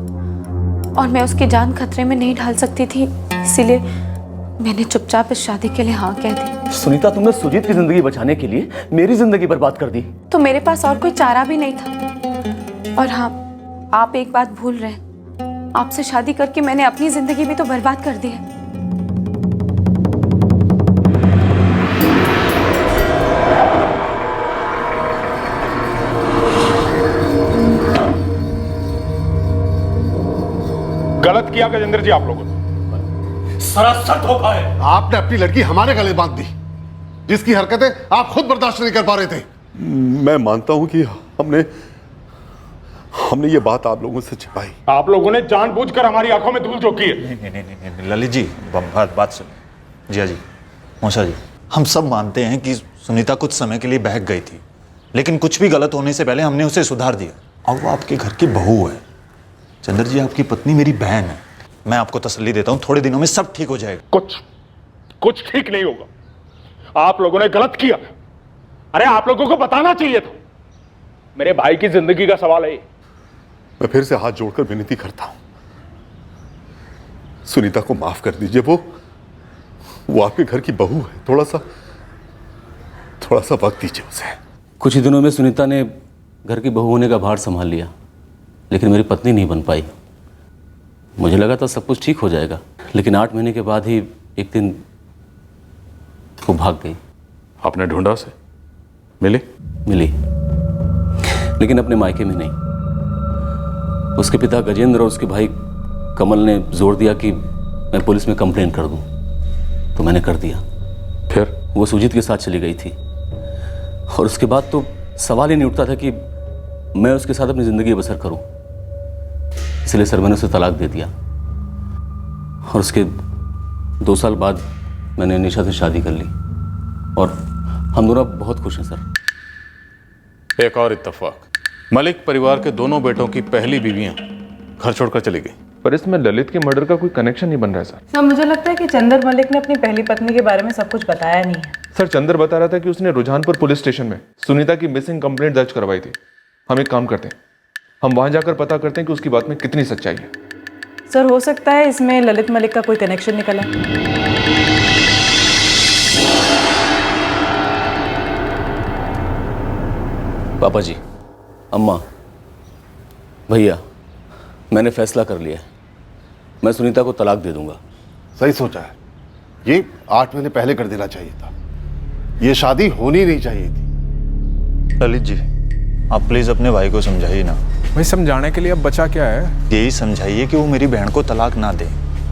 और मैं उसकी जान खतरे में नहीं डाल सकती थी, इसीलिए मैंने चुपचाप इस शादी के लिए हाँ कह दी। सुनीता, तुमने सुजीत की जिंदगी बचाने के लिए मेरी जिंदगी बर्बाद कर दी। तो मेरे पास और कोई चारा भी नहीं था। और हाँ, आप एक बात भूल रहे हैं, आपसे शादी करके मैंने अपनी जिंदगी भी तो बर्बाद कर दी है। गलत किया गजेंद्र जी आप लोगों ने। सरासर धोखा है। आपने अपनी लड़की हमारे गले बांध दी, जिसकी हरकतें आप खुद बर्दाश्त नहीं कर पा रहे थे। मैं मानता हूं कि हमने ये बात आप लोगों से छिपाई। आप लोगों ने जानबूझकर हमारी आंखों में धूल झोंकी है। नहीं, ललित जी बात सुनो। जिया जी, मौसा जी, हम सब मानते हैं कि सुनीता कुछ समय के लिए बहक गई थी, लेकिन कुछ भी गलत होने से पहले हमने उसे सुधार दिया और वो आपके घर की बहू है। चंद्र जी आपकी पत्नी मेरी बहन है। मैं आपको तसल्ली देता हूँ, थोड़े दिनों में सब ठीक हो जाएगा। कुछ ठीक नहीं होगा। आप लोगों ने गलत किया। अरे आप लोगों को बताना चाहिए था। मेरे भाई की जिंदगी का सवाल है। मैं फिर से हाथ जोड़कर विनती करता हूं, सुनीता को माफ कर दीजिए। वो आपके घर की बहू है। थोड़ा सा वक्त दीजिए उसे। कुछ ही दिनों में सुनीता ने घर की बहू होने का भार संभाल लिया, लेकिन मेरी पत्नी नहीं बन पाई। मुझे लगा था सब कुछ ठीक हो जाएगा, लेकिन 8 महीने के बाद ही एक दिन वो भाग गई। आपने ढूंढा उसे? मिली, लेकिन अपने मायके में नहीं। उसके पिता गजेंद्र और उसके भाई कमल ने जोर दिया कि मैं पुलिस में कंप्लेंट कर दूं, तो मैंने कर दिया। फिर वो सुजीत के साथ चली गई थी, और उसके बाद तो सवाल ही नहीं उठता था कि मैं उसके साथ अपनी ज़िंदगी बसर करूं। इसलिए सर मैंने उसे तलाक दे दिया, और उसके 2 साल बाद मैंने निशा से शादी कर ली, और हम दोनों बहुत खुश हैं सर। एक और इत्तेफाक, मलिक परिवार के दोनों बेटों की पहली बीवियां घर छोड़कर चली गई। पर इसमें ललित के मर्डर का कोई कनेक्शन नहीं बन रहा है सर। सर मुझे लगता है कि चंदर मलिक ने अपनी पहली पत्नी के बारे में सब कुछ बताया नहीं है। सर चंदर बता रहा था कि उसने रुझानपुर पुलिस स्टेशन में सुनीता की मिसिंग कंप्लेंट दर्ज करवाई थी। हम एक काम करते हैं, हम वहां जाकर पता करते हैं कि उसकी बात में कितनी सच्चाई है। सर हो सकता है इसमें ललित मलिक का कोई कनेक्शन निकला। पापा जी, अम्मा, भैया, मैंने फैसला कर लिया है। मैं सुनीता को तलाक दे दूंगा। सही सोचा है। ये 8 महीने पहले कर देना चाहिए था। ये शादी होनी नहीं चाहिए थी। ललित जी आप प्लीज अपने भाई को समझाइए ना। भाई समझाने के लिए अब बचा क्या है? यही समझाइए कि वो मेरी बहन को तलाक ना दे।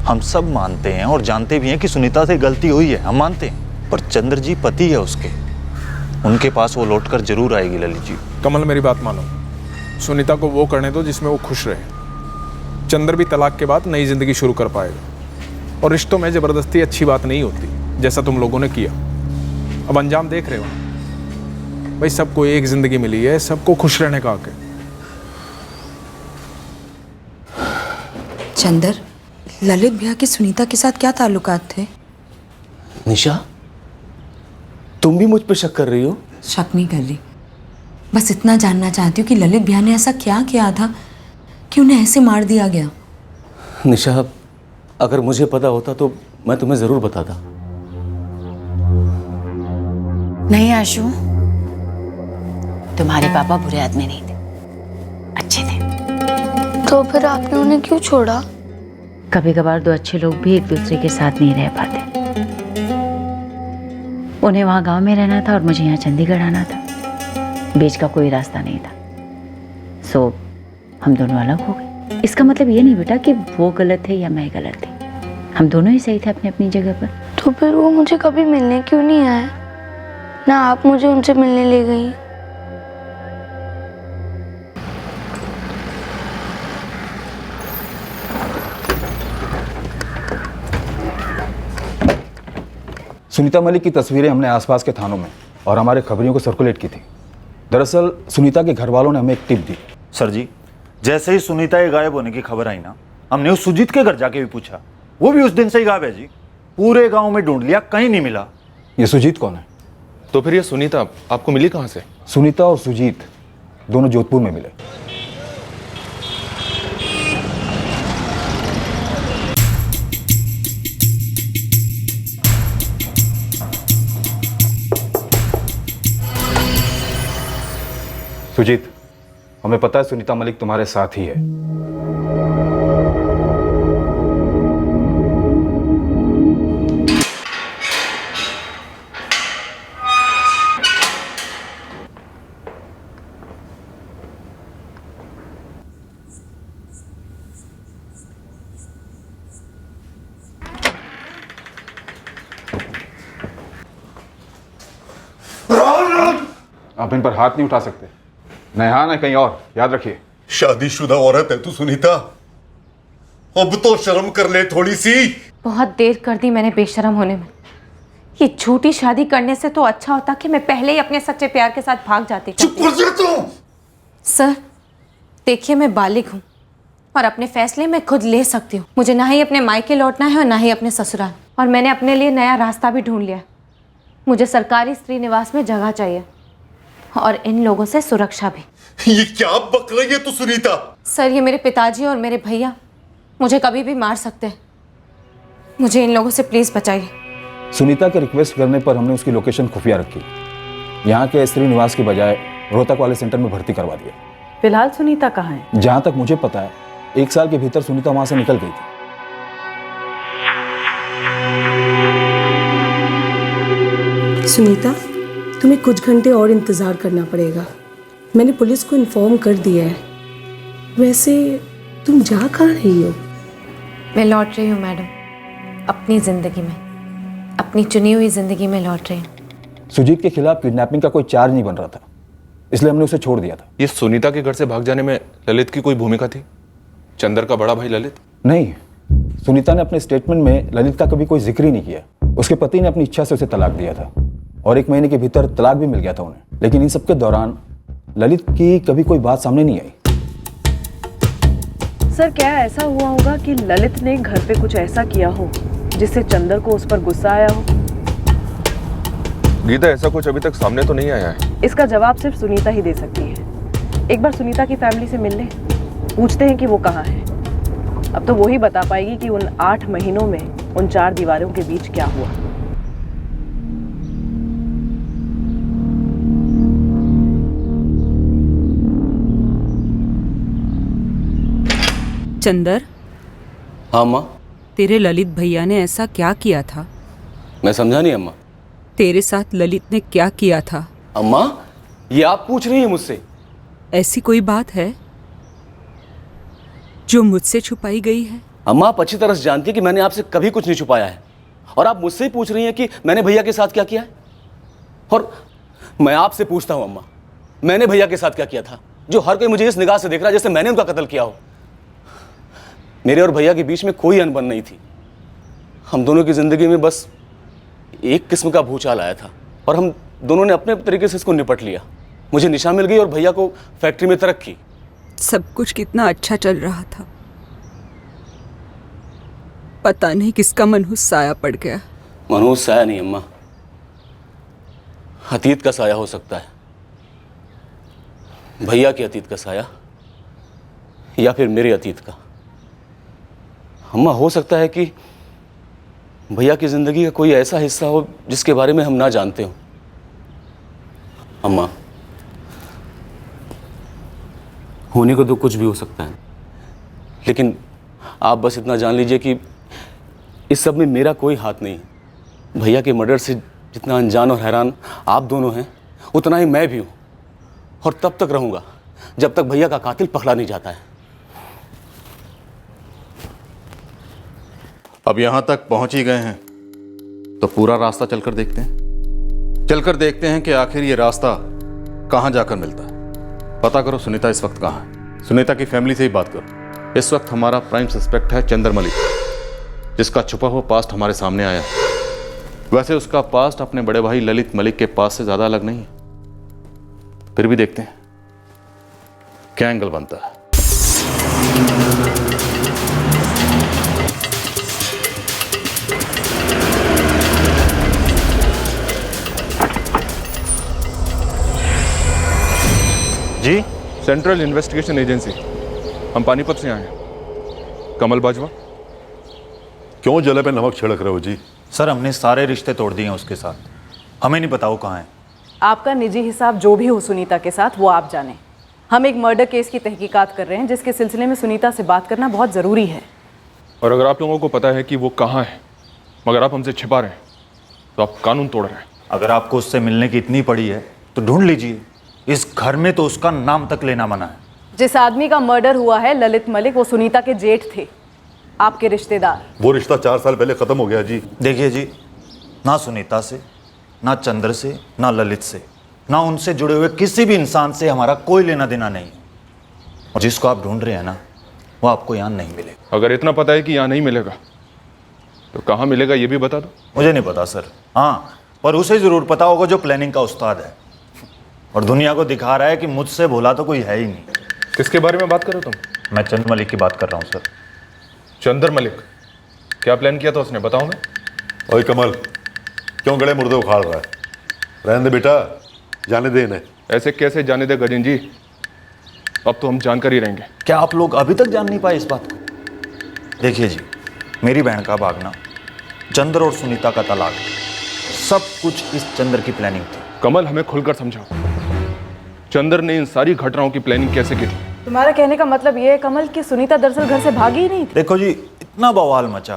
हम सब मानते हैं और जानते भी हैं कि सुनीता से गलती हुई है, हम मानते हैं, पर चंद्र जी पति है उसके, उनके पास वो लौटकर जरूर आएगी। ललित जी कमल मेरी बात मानो, सुनीता को वो करने दो जिसमें वो खुश रहे। चंद्र भी तलाक के बाद नई जिंदगी शुरू कर पाएगा, और रिश्तों में जबरदस्ती अच्छी बात नहीं होती, जैसा तुम लोगों ने किया। अब अंजाम देख रहे हो भाई। सबको एक जिंदगी मिली है, सबको खुश रहने का हक है। चंदर, ललित भैया की सुनीता के साथ क्या ताल्लुकात थे? निशा, तुम भी मुझ पर शक कर रही हो? शक नहीं कर रही, बस इतना जानना चाहती हूँ कि ललित भैया ने ऐसा क्या किया था कि उन्हें ऐसे मार दिया गया। निशा, अगर मुझे पता होता तो मैं तुम्हें जरूर बताता। नहीं आशु, तुम्हारे पापा बुरे आदमी नहीं थे, अच्छे थे। तो फिर आपने उन्हें क्यों छोड़ा? कभी कभार 2 अच्छे लोग भी एक दूसरे के साथ नहीं रह पाते। उन्हें वहां गांव में रहना था और मुझे यहाँ चंडीगढ़ आना था। बीच का कोई रास्ता नहीं था, सो हम दोनों अलग हो गए। इसका मतलब ये नहीं बेटा कि वो गलत है या मैं गलत थी, हम दोनों ही सही थे अपनी अपनी जगह पर। तो फिर वो मुझे कभी मिलने क्यों नहीं आए? ना आप मुझे उनसे मिलने ले गई। सुनीता मलिक की तस्वीरें हमने आसपास के थानों में और हमारे खबरियों को सर्कुलेट की थी। दरअसल सुनीता के घर वालों ने हमें एक टिप दी। सर जी, जैसे ही सुनीता के गायब होने की खबर आई ना, हमने उस सुजीत के घर जाके भी पूछा, वो भी उस दिन से ही गायब है जी। पूरे गांव में ढूंढ लिया, कहीं नहीं मिला। ये सुजीत कौन है? तो फिर ये सुनीता आपको मिली कहाँ से? सुनीता और सुजीत दोनों जोधपुर में मिले। सुजीत, हमें पता है सुनीता मलिक तुम्हारे साथ ही है। आप इन पर हाथ नहीं उठा सकते, न यहाँ न कहीं और, याद रखिए। शादीशुदा औरत है तू सुनीता, अब तो शर्म कर ले थोड़ी सी। बहुत देर कर दी मैंने बेशरम होने में। ये झूठी शादी करने से तो अच्छा होता कि मैं पहले ही अपने सच्चे प्यार के साथ भाग जाती। चुप कर जा तू। सर देखिए, मैं बालिग हूँ और अपने फैसले मैं खुद ले सकती हूँ। मुझे ना ही अपने मायके लौटना है और ना ही अपने ससुराल, और मैंने अपने लिए नया रास्ता भी ढूंढ लिया। मुझे सरकारी स्त्री निवास में जगह चाहिए और इन लोगों से सुरक्षा भी। ये क्या बक रही है तू सुनीता? सर ये मेरे पिताजी और मेरे भैया मुझे कभी भी मार सकते हैं। मुझे इन लोगों से प्लीज बचाइए। सुनीता के रिक्वेस्ट करने पर हमने उसकी लोकेशन खुफिया रखी। यहाँ के स्त्री निवास की बजाय रोहतक वाले सेंटर में भर्ती करवा दिया। फिलहाल सुनीता कहाँ है? जहाँ तक मुझे पता है 1 साल के भीतर सुनीता वहाँ से निकल गई थी। सुनीता, तुम्हें कुछ घंटे और इंतज़ार करना पड़ेगा। मैंने पुलिस को इन्फॉर्म कर दिया है। वैसे तुम जा कहाँ रही हो? मैं लौट रही हूँ मैडम, अपनी ज़िंदगी में, अपनी चुनी हुई ज़िंदगी में लौट रही हूँ। सुजीत के खिलाफ किडनैपिंग का कोई चार्ज नहीं बन रहा था, इसलिए हमने उसे छोड़ दिया था। ये सुनीता के घर से भाग जाने में ललित की कोई भूमिका थी? चंदर का बड़ा भाई ललित? नहीं, सुनीता ने अपने स्टेटमेंट में ललित का कभी कोई जिक्र ही नहीं किया। उसके पति ने अपनी इच्छा से उसे तलाक दिया था और 1 महीने के भीतर तलाक भी मिल गया था उन्हें। लेकिन इन सबके दौरान ललित की कभी कोई बात सामने नहीं आई। सर क्या ऐसा हुआ होगा कि ललित ने घर पे कुछ ऐसा किया हो जिससे चंदर को उस पर गुस्सा आया हो? गीता, ऐसा कुछ अभी तक सामने तो नहीं आया है। इसका जवाब सिर्फ सुनीता ही दे सकती है। एक बार सुनीता की फैमिली से मिल ले, पूछते हैं कि वो कहाँ है। अब तो वो ही बता पाएगी कि उन 8 महीनों में उन 4 दीवारों के बीच क्या हुआ। चंदर। हाँ अम्मा। तेरे ललित भैया ने ऐसा क्या किया था? मैं समझा नहीं अम्मा। तेरे साथ ललित ने क्या किया था? अम्मा ये आप पूछ रही हैं मुझसे? ऐसी कोई बात है जो मुझसे छुपाई गई है? अम्मा आप अच्छी तरह से जानती है कि मैंने आपसे कभी कुछ नहीं छुपाया है, और आप मुझसे ही पूछ रही हैं कि मैंने भैया के साथ क्या किया है। और मैं आपसे पूछता हूं अम्मा, मैंने भैया के साथ क्या किया था जो हर कोई मुझे इस निगाह से देख रहा है जैसे मैंने उनका कत्ल किया हो। मेरे और भैया के बीच में कोई अनबन नहीं थी। हम दोनों की जिंदगी में बस एक किस्म का भूचाल आया था और हम दोनों ने अपने तरीके से इसको निपट लिया। मुझे निशा मिल गई और भैया को फैक्ट्री में तरक्की। सब कुछ कितना अच्छा चल रहा था, पता नहीं किसका मनहूस साया पड़ गया। मनहूस साया नहीं अम्मा, अतीत का साया हो सकता है। भैया के अतीत का साया या फिर मेरे अतीत का। अम्मा हो सकता है कि भैया की जिंदगी का कोई ऐसा हिस्सा हो जिसके बारे में हम ना जानते हो। अम्मा होने को तो कुछ भी हो सकता है, लेकिन आप बस इतना जान लीजिए कि इस सब में मेरा कोई हाथ नहीं है। भैया के मर्डर से जितना अनजान और हैरान आप दोनों हैं, उतना ही मैं भी हूं, और तब तक रहूंगा जब तक भैया का कातिल पकड़ा नहीं जाता है। अब यहां तक पहुंच ही गए हैं तो पूरा रास्ता चलकर देखते हैं। चलकर देखते हैं कि आखिर ये रास्ता कहां जाकर मिलता है। पता करो सुनीता इस वक्त कहां है। सुनीता की फैमिली से ही बात करो। इस वक्त हमारा प्राइम सस्पेक्ट है चंदर मलिक, जिसका छुपा हुआ पास्ट हमारे सामने आया है। वैसे उसका पास्ट अपने बड़े भाई ललित मलिक के पास से ज्यादा अलग नहीं है, फिर भी देखते हैं क्या एंगल बनता है। जी, सेंट्रल इन्वेस्टिगेशन एजेंसी, हम पानीपत से आए हैं। कमल बाजवा। क्यों जले पे नमक छिड़क रहे हो जी? सर हमने सारे रिश्ते तोड़ दिए हैं उसके साथ, हमें नहीं पता वो कहाँ है। आपका निजी हिसाब जो भी हो सुनीता के साथ वो आप जाने। हम एक मर्डर केस की तहकीकात कर रहे हैं जिसके सिलसिले में सुनीता से बात करना बहुत ज़रूरी है। और अगर आप लोगों को पता है कि वो कहाँ है मगर आप हमसे छिपा रहे हैं तो आप कानून तोड़ रहे हैं। अगर आपको उससे मिलने की इतनी पड़ी है तो ढूंढ लीजिए। इस घर में तो उसका नाम तक लेना मना है। जिस आदमी का मर्डर हुआ है ललित मलिक, वो सुनीता के जेठ थे, आपके रिश्तेदार। वो रिश्ता 4 साल पहले खत्म हो गया जी। देखिए जी, ना सुनीता से, ना चंद्र से, ना ललित से, ना उनसे जुड़े हुए किसी भी इंसान से हमारा कोई लेना देना नहीं। और जिसको आप ढूंढ रहे हैं ना, वो आपको यहाँ नहीं मिलेगा। अगर इतना पता है कि यहाँ नहीं मिलेगा तो कहाँ मिलेगा ये भी बता दो। मुझे नहीं पता सर, हाँ पर उसे ज़रूर पता होगा जो प्लानिंग का उस्ताद है और दुनिया को दिखा रहा है कि मुझसे भोला तो कोई है ही नहीं। किसके बारे में बात कर रहे हो तुम? मैं चंद्र मलिक की बात कर रहा हूँ सर। चंद्र मलिक? क्या प्लान किया था उसने, बताओ ना। ओए कमल, क्यों गड़े मुर्दे उखाड़ रहा है? रहने दे बेटा, जाने दे इन्हें। ऐसे कैसे जाने दे गजन जी, अब तो हम जानकर ही रहेंगे। क्या आप लोग अभी तक जान नहीं पाए इस बात को? देखिए जी, मेरी बहन का भागना, चंद्र और सुनीता का तलाक, सब कुछ इस चंद्र की प्लानिंग थी। कमल, हमें खुलकर समझाओ, चंद्र ने इन सारी घटनाओं की प्लानिंग कैसे की थी? तुम्हारा कहने का मतलब ये है कमल कि सुनीता दरअसल घर से भागी ही नहीं थी? देखो जी, इतना बवाल मचा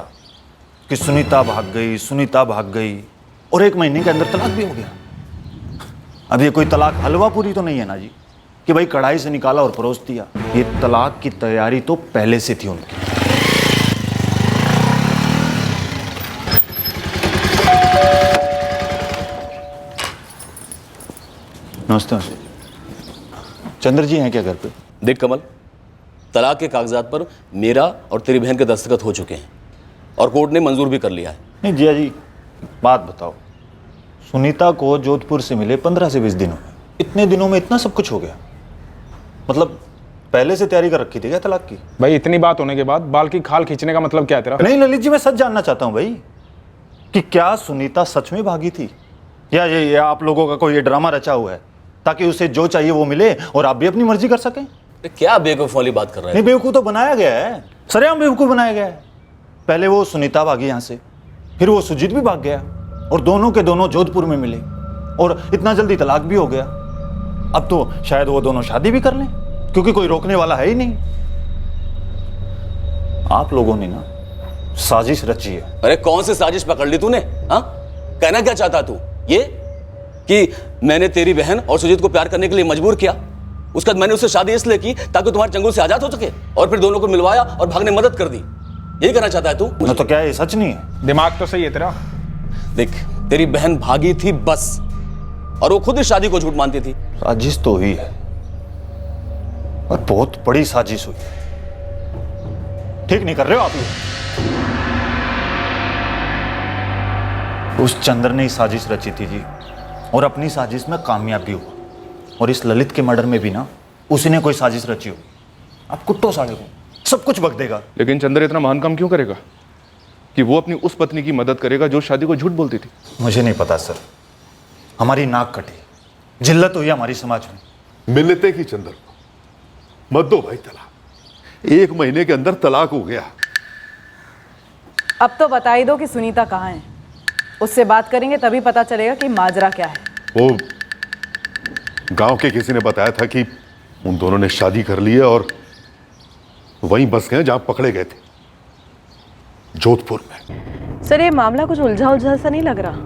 कि सुनीता भाग गई और 1 महीने के अंदर तलाक भी हो गया। अब ये कोई तलाक हलवा पूरी तो नहीं है ना जी, कि भाई कढ़ाई से निकाला और परोस दिया। ये तलाक की तैयारी तो पहले से थी उनकी। नमस्ते नमस्ते। चंद्र जी हैं क्या घर पे? देख कमल, तलाक के कागजात पर मेरा और तेरी बहन के दस्तखत हो चुके हैं और कोर्ट ने मंजूर भी कर लिया है। नहीं जिया जी, बात बताओ, सुनीता को जोधपुर से मिले 15 से 20 दिन हुए, इतने दिनों में इतना सब कुछ हो गया? मतलब पहले से तैयारी कर रखी थी क्या तलाक की? भाई इतनी बात होने के बाद बाल की खाल खींचने का मतलब क्या है तेरा? नहीं ललित जी, मैं सच जानना चाहता हूँ भाई कि क्या सुनीता सच में भागी थी या ये आप लोगों का कोई ये ड्रामा रचा हुआ है ताकि उसे जो चाहिए वो मिले और आप भी अपनी मर्जी कर सकें? क्या बेवकूफ वाली बात कर रहे हैं? नहीं, बेवकूफ तो बनाया गया है, सरेआम बेवकूफ बनाया गया है। पहले वो सुनीता भागी यहाँ से, फिर वो सुजीत भी भाग गया और दोनों के दोनों जोधपुर में मिले और इतना जल्दी तलाक भी हो गया। अब तो शायद वो दोनों शादी भी कर लें क्योंकि कोई रोकने वाला है ही नहीं। आप लोगों ने ना साजिश रची है। अरे कौन सी साजिश पकड़ ली तूने? हाँ, कहना क्या चाहता तू? ये कि मैंने तेरी बहन और सुजीत को प्यार करने के लिए मजबूर किया, उसके बाद मैंने उससे शादी इसलिए की ताकि तुम्हारे चंगुल से आजाद हो सके और फिर दोनों को मिलवाया और भागने में मदद कर दी। यही कहना चाहता है तू? ना तो क्या ये सच नहीं है? दिमाग तो सही है तेरा। देख, तेरी बहन भागी थी बस, और वो खुद इस शादी को झूठ मानती थी। साजिश तो हुई है और बहुत बड़ी साजिश हुई। ठीक नहीं कर रहे हो आप लोग। उस चंद्र ने ही साजिश रची थी जी और अपनी साजिश में कामयाब भी हुआ। और इस ललित के मर्डर में भी ना उसी ने कोई साजिश रची हो। आप कुत्तों साड़े को सब कुछ बक देगा। लेकिन चंद्र इतना महान काम क्यों करेगा कि वो अपनी उस पत्नी की मदद करेगा जो शादी को झूठ बोलती थी? मुझे नहीं पता सर, हमारी नाक कटी, जिल्लत हुई हमारी समाज में। मिलते की चंद्र को मत दो भाई तलाक, 1 महीने के अंदर तलाक हो गया। अब तो बता ही दो कि सुनीता कहाँ है, उससे बात करेंगे तभी पता चलेगा कि माजरा क्या है। वो गांव के किसी ने बताया था कि उन दोनों ने शादी कर ली है और वहीं बस गए जहां पकड़े गए थे, जोधपुर में। सर, ये मामला कुछ उलझा उलझा सा नहीं लग रहा?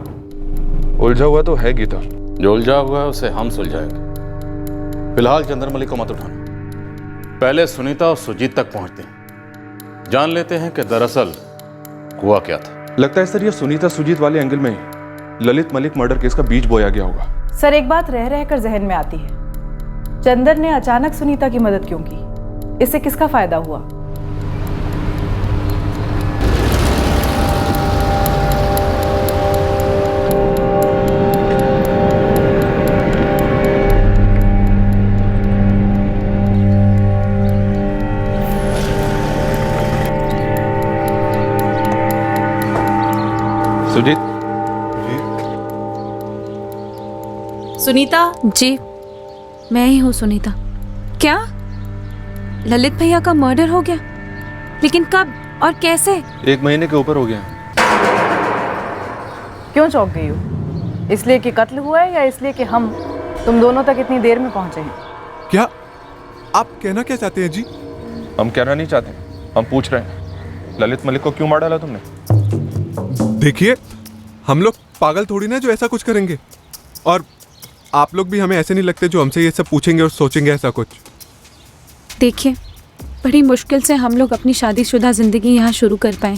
उलझा हुआ तो है गीता। जो उलझा हुआ है उसे हम सुलझाएंगे। फिलहाल चंद्र मलिक को मत उठाना, पहले सुनीता और सुजीत तक पहुंचते हैं, जान लेते हैं कि दरअसल हुआ क्या था। लगता है सर ये सुनीता सुजीत वाले एंगल में ही ललित मलिक मर्डर केस का बीज बोया गया होगा। सर, एक बात रह रहकर जहन में आती है, चंदर ने अचानक सुनीता की मदद क्यों की? इससे किसका फायदा हुआ? सुजीत। सुनीता जी, मैं ही हूँ सुनीता। क्या ललित भैया का मर्डर हो गया? लेकिन कब और कैसे? 1 महीने के ऊपर हो गया। क्यों चौंक गई हो? इसलिए कि कत्ल हुआ है या इसलिए कि हम तुम दोनों तक इतनी देर में पहुंचे हैं? क्या आप कहना क्या चाहते हैं जी? हम कहना नहीं चाहते, हम पूछ रहे हैं ललित मलिक को क्यों मार डाला तुमने? देखिए, हम लोग पागल थोड़ी ना जो ऐसा कुछ करेंगे, और आप लोग भी हमें ऐसे नहीं लगते जो हमसे ये सब पूछेंगे और सोचेंगे ऐसा कुछ। देखिए, बड़ी मुश्किल से हम लोग अपनी शादीशुदा जिंदगी यहाँ शुरू कर पाए,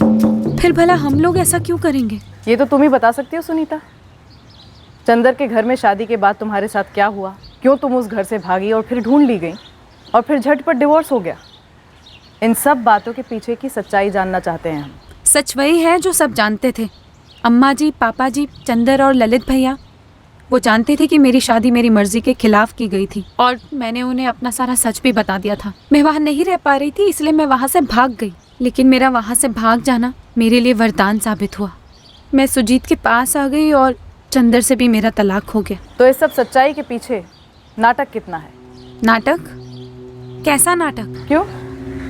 फिर भला हम लोग ऐसा क्यों करेंगे? ये तो तुम ही बता सकती हो सुनीता। चंदर के घर में शादी के बाद तुम्हारे साथ क्या हुआ, क्यों तुम उस घर से भागी और फिर ढूंढ ली गई? और फिर झटपट डिवोर्स हो गया। इन सब बातों के पीछे की सच्चाई जानना चाहते हैं हम। सच वही है जो सब जानते थे। अम्मा जी, पापा जी, चंदर और ललित भैया, वो जानते थे कि मेरी शादी मेरी मर्जी के खिलाफ की गई थी और मैंने उन्हें अपना सारा सच भी बता दिया था। मैं वहाँ नहीं रह पा रही थी, इसलिए मैं वहाँ से भाग गई। लेकिन मेरा वहाँ से भाग जाना मेरे लिए वरदान साबित हुआ। मैं सुजीत के पास आ गई और चंदर से भी मेरा तलाक हो गया। तो इस सब सच्चाई के पीछे नाटक कितना है? नाटक? कैसा नाटक? क्यों,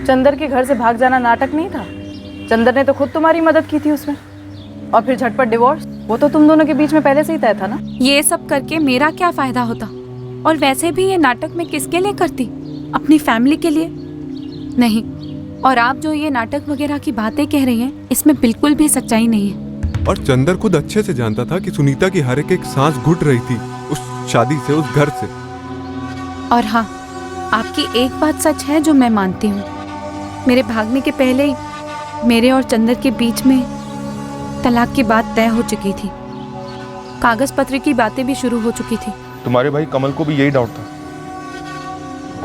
चंदर के घर से भाग जाना नाटक नहीं था? चंदर ने तो खुद तुम्हारी मदद की थी उसमें। और फिर झटपट डिवोर्स, वो तो तुम दोनों के बीच में पहले से ही तय था ना। ये सब करके मेरा क्या फायदा होता? और वैसे भी ये नाटक मैं किसके लिए करती? अपनी फैमिली के लिए नहीं। और आप जो ये नाटक वगैरह की बातें कह रही हैं, इसमें बिल्कुल भी सच्चाई नहीं है। और चंदर खुद अच्छे से जानता था कि सुनीता की हर एक सांस घुट रही थी उस शादी से, उस घर से। और हाँ, आपकी एक बात सच है जो मैं मानती हूँ। मेरे भागने के पहले ही मेरे और चंदर के बीच में तलाक की बात तय हो चुकी थी। कागज पत्र की बातें भी शुरू हो चुकी थी। तुम्हारे भाई कमल को भी यही डाउट था,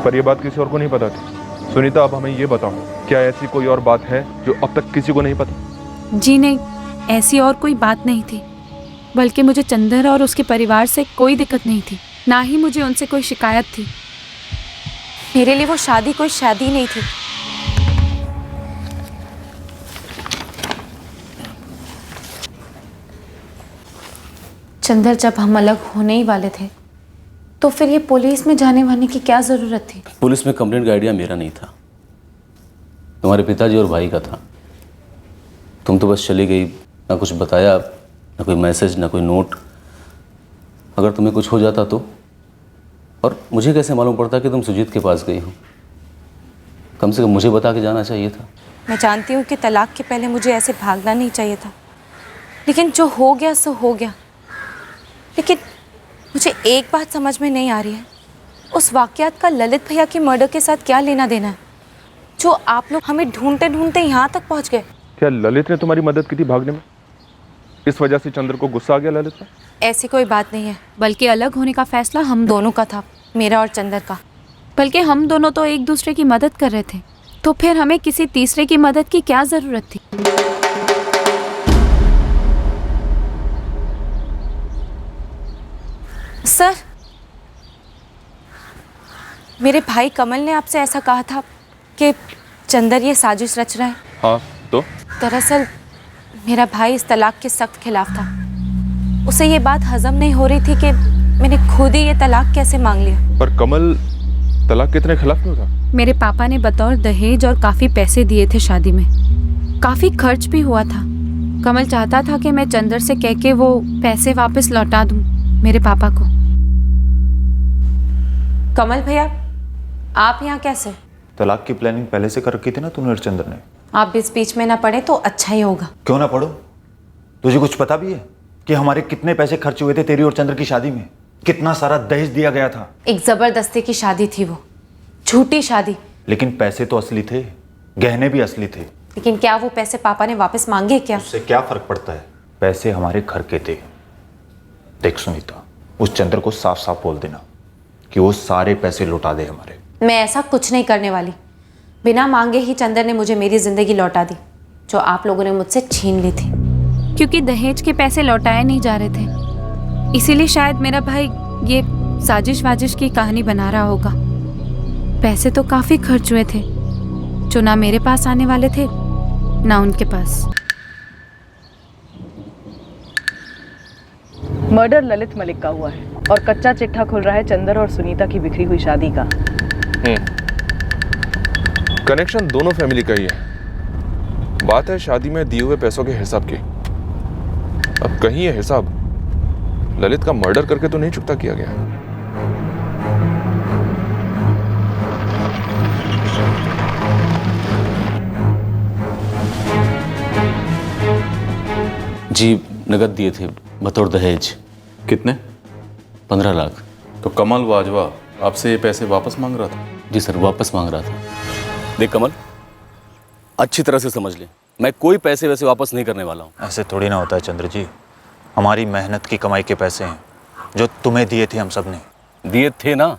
पर यह बात किसी और को नहीं पता थी। सुनीता, अब हमें ये बताओ, क्या ऐसी कोई और बात है जो अब तक किसी को नहीं पता? जी नहीं, ऐसी और कोई बात नहीं थी। बल्कि मुझे चंदर और उसके परिवार से कोई दिक्कत नहीं थी, ना ही मुझे उनसे कोई शिकायत थी। मेरे लिए वो शादी कोई शादी नहीं थी। चंदर, जब हम अलग होने ही वाले थे तो फिर ये पुलिस में जाने वाने की क्या ज़रूरत थी? पुलिस में कंप्लेंट का आइडिया मेरा नहीं था, तुम्हारे पिताजी और भाई का था। तुम तो बस चली गई, ना कुछ बताया, ना कोई मैसेज, ना कोई नोट। अगर तुम्हें कुछ हो जाता तो? और मुझे कैसे मालूम पड़ता कि तुम सुजीत के पास गई हो? कम से कम मुझे बता के जाना चाहिए था। मैं जानती हूँ कि तलाक के पहले मुझे ऐसे भागना नहीं चाहिए था, लेकिन जो हो गया सो हो गया। लेकिन मुझे एक बात समझ में नहीं आ रही है, उस वाकयात का ललित भैया के मर्डर के साथ क्या लेना देना है, जो आप लोग हमें ढूंढते ढूंढते यहाँ तक पहुँच गए। क्या ललित ने तुम्हारी मदद की थी भागने में? इस वजह से चंद्र को गुस्सा आ गया ललित पर? ऐसी कोई बात नहीं है, बल्कि अलग होने का फैसला हम दोनों का था, मेरा और चंदर का। बल्कि हम दोनों तो एक दूसरे की मदद कर रहे थे, तो फिर हमें किसी तीसरे की मदद की क्या ज़रूरत थी? सर, मेरे भाई कमल ने आपसे ऐसा कहा था कि चंदर ये साजिश रच रहा है। हाँ, तो? दरअसल मेरा भाई इस तलाक के सख्त खिलाफ था। उसे ये बात हजम नहीं हो रही थी कि मैंने खुद ही ये तलाक कैसे मांग लिया। पर कमल तलाक के इतने खिलाफ क्यों था? मेरे पापा ने बतौर दहेज और काफ़ी पैसे दिए थे शादी में, काफ़ी खर्च भी हुआ था। कमल चाहता था कि मैं चंदर से कह के वो पैसे वापस लौटा दूं मेरे पापा को। कमल भैया, आप यहाँ कैसे? तलाक की प्लानिंग पहले से कर रखी थी ना तूने और चंदर ने। आप इस बीच में ना पड़े तो अच्छा ही होगा। क्यों ना पढ़ो? तुझे कुछ पता भी है कि हमारे कितने पैसे खर्च हुए थे तेरी और चंद्र की शादी में? कितना सारा दहेज दिया गया था। एक जबरदस्ती की शादी थी वो, झूठी शादी। लेकिन पैसे तो असली थे, गहने भी असली थे। लेकिन क्या वो पैसे पापा ने वापस मांगे क्या? उससे क्या फर्क पड़ता है? पैसे हमारे घर के थे। देख सुनीता, उस चंद्र को साफ साफ बोल देना कि वो सारे पैसे लौटा दे हमारे। मैं ऐसा कुछ नहीं करने वाली। बिना मांगे ही चंदर ने मुझे मेरी जिंदगी लौटा दी, जो आप लोगों ने मुझसे छीन ली थी। क्योंकि दहेज के पैसे लौटाए नहीं जा रहे थे, इसीलिए शायद मेरा भाई ये साजिश वाजिश की कहानी बना रहा होगा। पैसे तो काफी खर्च हुए थे, जो ना मेरे पास आने वाले थे ना उनके पास। मर्डर ललित मलिक का हुआ है और कच्चा चिट्ठा खुल रहा है चंदर और सुनीता की बिखरी हुई शादी का। कनेक्शन दोनों फैमिली का ही है। बात है शादी में दिए हुए पैसों के हिसाब की। अब कहीं ये हिसाब ललित का मर्डर करके तो नहीं चुकता किया गया? जी, नगद दिए थे बतौर दहेज। कितने? 15 लाख। तो कमल वाजवा आपसे ये पैसे वापस मांग रहा था? जी सर, वापस मांग रहा था। देख कमल, अच्छी तरह से समझ ले, मैं कोई पैसे वैसे वापस नहीं करने वाला हूँ। ऐसे थोड़ी ना होता है चंद्र जी। हमारी मेहनत की कमाई के पैसे हैं जो तुम्हें दिए थे, हम सब ने दिए थे ना,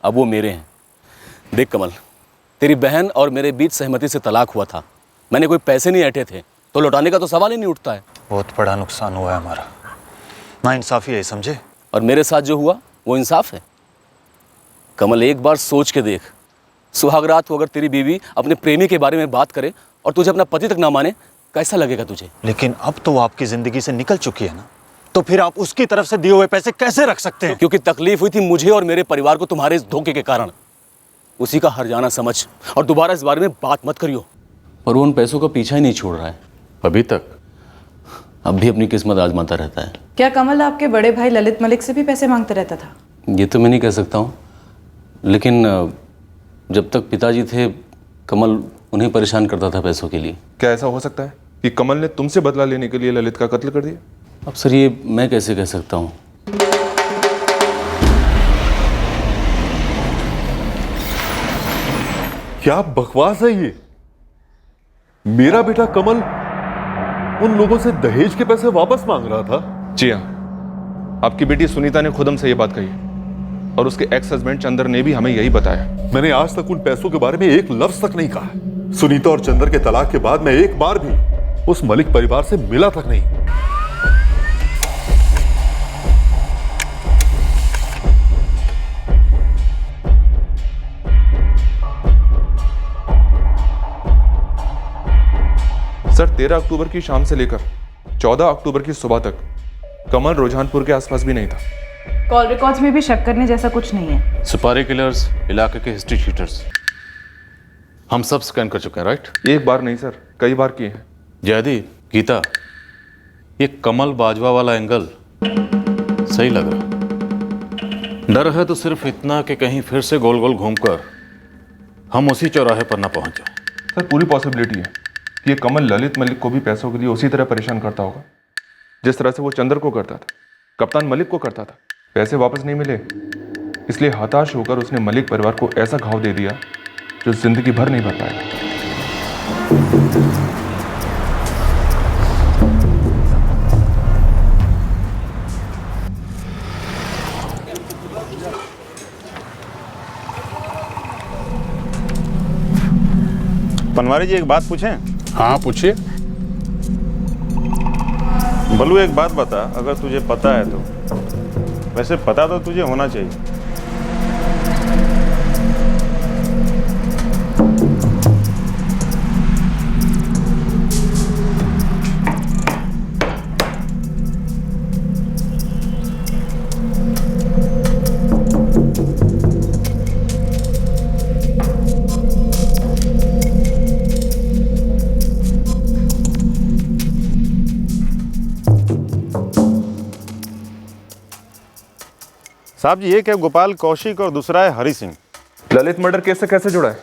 अब वो मेरे हैं। देख कमल, तेरी बहन और मेरे बीच सहमति से तलाक हुआ था। मैंने कोई पैसे नहीं ऐंठे थे, तो लौटाने का तो सवाल ही नहीं उठता है। बहुत बड़ा नुकसान हुआ है हमारा, ना इंसाफी है, समझे? और मेरे साथ जो हुआ वो इंसाफ है। कमल, एक बार सोच के देख, सुहागरात को अगर तेरी बीवी अपने प्रेमी के बारे में बात करे और तुझे अपना पति तक ना माने, कैसा लगेगा तुझे? लेकिन अब तो वो आपकी जिंदगी से निकल चुकी है ना, तो फिर आप उसकी तरफ से दिए हुए पैसे कैसे रख सकते हैं? क्योंकि तकलीफ हुई थी मुझे और मेरे परिवार को तुम्हारे इस धोखे के कारण। उसी का हर्जाना समझ और दोबारा इस बारे में बात मत करियो। और वो उन पैसों का पीछा ही नहीं छोड़ रहा है अभी तक, अब भी अपनी किस्मत आजमाता रहता है। क्या कमल आपके बड़े भाई ललित मलिक से भी पैसे मांगता रहता था? ये तो मैं नहीं कह सकता हूँ, लेकिन जब तक पिताजी थे कमल उन्हें परेशान करता था पैसों के लिए। क्या ऐसा हो सकता है कि कमल ने तुमसे बदला लेने के लिए ललित का कत्ल कर दिया? अब सर ये मैं कैसे कह सकता हूँ? क्या बकवास है ये? मेरा बेटा कमल उन लोगों से दहेज के पैसे वापस मांग रहा था? जी हाँ, आपकी बेटी सुनीता ने खुद हमसे ये बात कही और उसके एक्स हस्बैंड चंदर ने भी हमें यही बताया। मैंने आज तक उन पैसों के बारे में एक लफ्ज तक नहीं कहा। सुनीता और चंदर के तलाक के बाद मैं एक बार भी उस मलिक परिवार से मिला तक नहीं। सर 13 अक्टूबर की शाम से लेकर 14 अक्टूबर की सुबह तक कमल रुझानपुर के आसपास भी नहीं था। कॉल रिकॉर्ड्स में भी शक करने जैसा कुछ नहीं है। सुपारी किलर्स, इलाके के हिस्ट्री शीटर्स हम सब स्कैन कर चुके हैं, राइट? एक बार नहीं सर, कई बार किए हैं। जयदी, गीता, ये कमल बाजवा वाला एंगल सही लग रहा। डर है तो सिर्फ इतना कि कहीं फिर से गोल गोल घूमकर हम उसी चौराहे पर ना पहुंच जाए। सर पूरी पॉसिबिलिटी है कि ये कमल ललित मलिक को भी पैसों के लिए उसी तरह परेशान करता होगा जिस तरह से वो चंदर को करता था, कप्तान मलिक को करता था। पैसे वापस नहीं मिले, इसलिए हताश होकर उसने मलिक परिवार को ऐसा घाव दे दिया जो जिंदगी भर नहीं भर पाएगा। पनवारी जी एक बात पूछें? हाँ पूछिए। बल्लू एक बात बता, अगर तुझे पता है तो। वैसे पता तो तुझे होना चाहिए। साहब जी एक है गोपाल कौशिक और दूसरा है हरि सिंह। ललित मर्डर केस से कैसे जुड़ा है?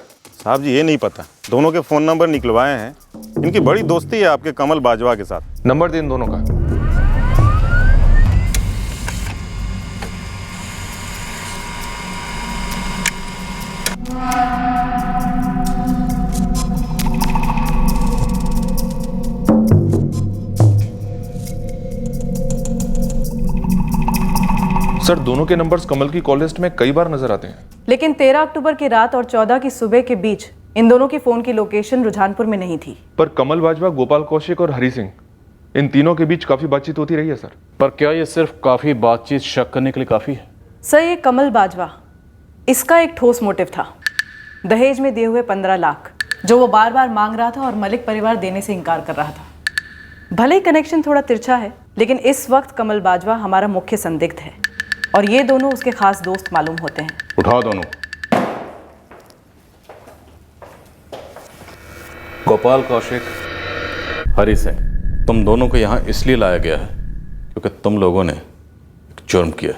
साहब जी ये नहीं पता, दोनों के फ़ोन नंबर निकलवाए हैं। इनकी बड़ी दोस्ती है आपके कमल बाजवा के साथ। नंबर दे इन दोनों का। सर दोनों के नंबर्स कमल की कॉल लिस्ट में कई बार नजर आते हैं, लेकिन 13 अक्टूबर की रात और 14 की सुबह के बीच इन दोनों की फोन की लोकेशन रुझानपुर में नहीं थी। पर कमल बाजवा, गोपाल कौशिक और हरि सिंह, इन तीनों के बीच काफी बातचीत होती रही है सर। पर क्या ये सिर्फ काफी बातचीत शक करने के लिए काफी है? सर ये कमल बाजवा, इसका एक ठोस मोटिव था। दहेज में दिए हुए 15 लाख जो वो बार बार मांग रहा था और मलिक परिवार देने से इनकार कर रहा था। भले ही कनेक्शन थोड़ा तिरछा है, लेकिन इस वक्त कमल बाजवा हमारा मुख्य संदिग्ध है और ये दोनों उसके खास दोस्त मालूम होते हैं। उठाओ दोनों। गोपाल कौशिक, हरि सिंह, तुम दोनों को यहां इसलिए लाया गया है क्योंकि तुम लोगों ने एक जुर्म किया।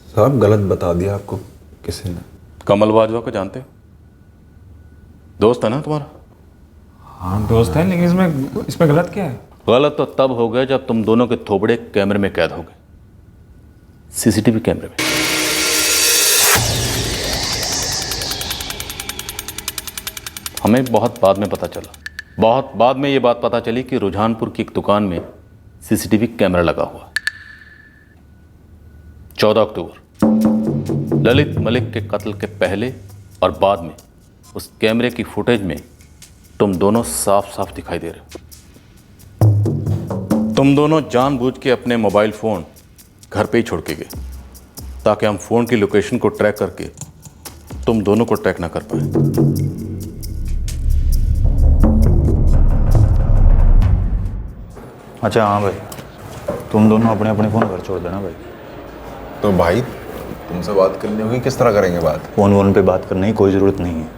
साहब गलत बता दिया आपको किसी ने। कमल बाजवा को जानते हो? दोस्त है ना तुम्हारा? हाँ दोस्त है, लेकिन इसमें गलत क्या है? गलत तो तब हो गया जब तुम दोनों के थोबड़े कैमरे में कैद हो गए, सीसीटीवी कैमरे में। हमें बहुत बाद में पता चला, बहुत बाद में ये बात पता चली कि रुझानपुर की एक दुकान में सीसीटीवी कैमरा लगा हुआ। 14 अक्टूबर ललित मलिक के कत्ल के पहले और बाद में उस कैमरे की फुटेज में तुम दोनों साफ साफ दिखाई दे रहे हो। तुम दोनों जानबूझ के अपने मोबाइल फोन घर पे ही छोड़ के गए ताकि हम फोन की लोकेशन को ट्रैक करके तुम दोनों को ट्रैक ना कर पाए। अच्छा हाँ भाई, तुम दोनों अपने अपने फ़ोन घर छोड़ देना भाई। तो भाई तुमसे बात करनी होगी, किस तरह करेंगे बात? फ़ोन पे बात करने की कोई ज़रूरत नहीं है।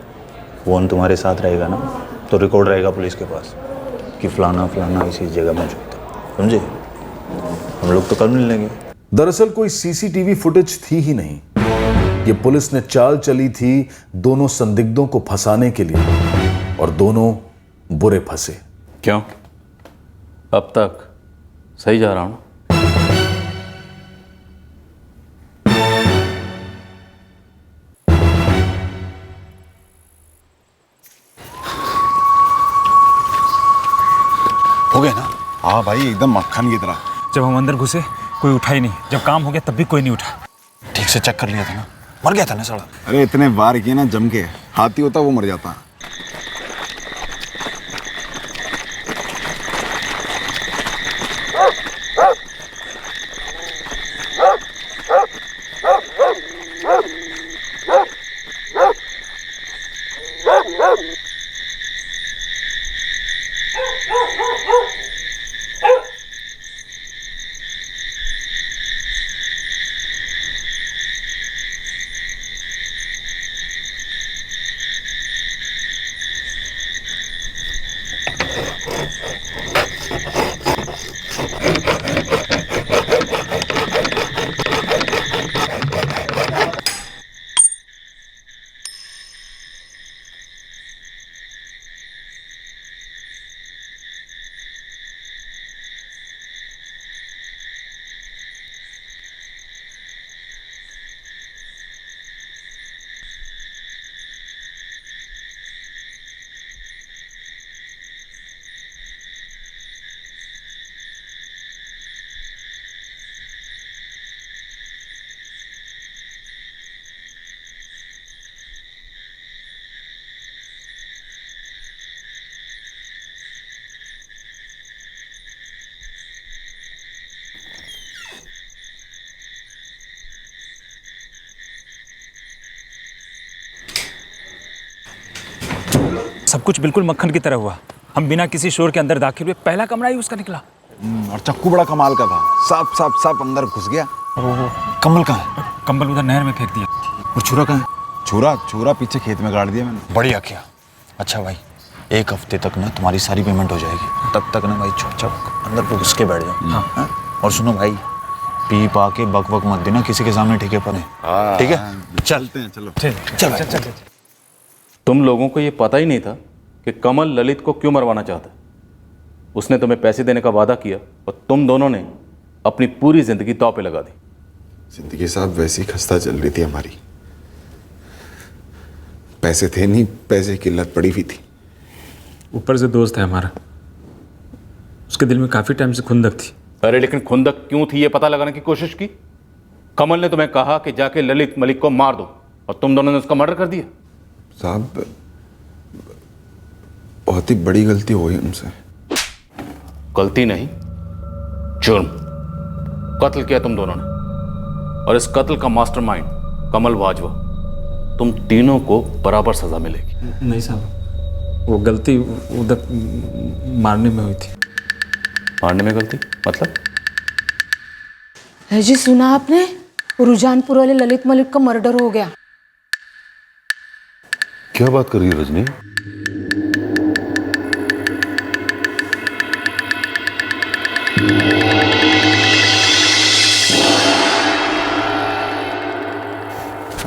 फ़ोन तुम्हारे साथ रहेगा ना, तो रिकॉर्ड रहेगा पुलिस के पास कि फलाना फलाना इसी जगह मौजूद था, समझे? हम लोग तो कर नहीं लेंगे। दरअसल कोई सीसीटीवी फुटेज थी ही नहीं। ये पुलिस ने चाल चली थी दोनों संदिग्धों को फंसाने के लिए, और दोनों बुरे फंसे। क्यों? अब तक सही जा रहा हूं? हो गया ना? हाँ भाई, एकदम मक्खन की तरह। जब हम अंदर घुसे कोई उठा ही नहीं, जब काम हो गया तब भी कोई नहीं उठा। ठीक से चेक कर लिया था ना? मर गया था ना साला? अरे इतने बार किए ना जम के, हाथी होता वो मर जाता। सब कुछ बिल्कुल मक्खन की तरह हुआ। हम बिना किसी शोर के अंदर दाखिल हुए, पहला कमरा ही उसका निकला। और चक्कू बड़ा कमाल का था, साफ अंदर घुस गया। कम्बल कहाँ है? कंबल उधर नहर में फेंक दिया। और छुरा कहाँ है? छुरा पीछे खेत में गाड़ दिया मैंने। बढ़िया किया। अच्छा भाई, 1 हफ्ते तक ना तुम्हारी सारी पेमेंट हो जाएगी। तब तक ना भाई चुपचाप अंदर घुस के बैठ जाओ। हाँ? और सुनो भाई, पी पा के बक मत देना किसी के सामने, ठेके पर है, ठीक है? चलते हैं, चलो चल। तुम लोगों को ये पता ही नहीं था कि कमल ललित को क्यों मरवाना चाहता है। उसने तुम्हें पैसे देने का वादा किया और तुम दोनों ने अपनी पूरी जिंदगी दांव पे लगा दी। जिंदगी साहब वैसी खस्ता चल रही थी हमारी। पैसे थे नहीं, पैसे की लत पड़ी हुई थी। ऊपर से दोस्त है हमारा, उसके दिल में काफी टाइम से खुंदक थी। अरे लेकिन खुंदक क्यों थी ये पता लगाने की कोशिश की। कमल ने तुम्हें कहा कि जाके ललित मलिक को मार दो और तुम दोनों ने उसका मर्डर कर दिया। साहब बहुत ही बड़ी गलती हो गई हमसे। गलती नहीं, जुर्म। कत्ल किया तुम दोनों ने, और इस कत्ल का मास्टरमाइंड कमल वाजवा। तुम तीनों को बराबर सजा मिलेगी। नहीं साहब, वो गलती उधर मारने में हुई थी। मारने में गलती मतलब? जी सुना आपने, रुझानपुर वाले ललित मलिक का मर्डर हो गया। क्या बात कर रही है रजनी?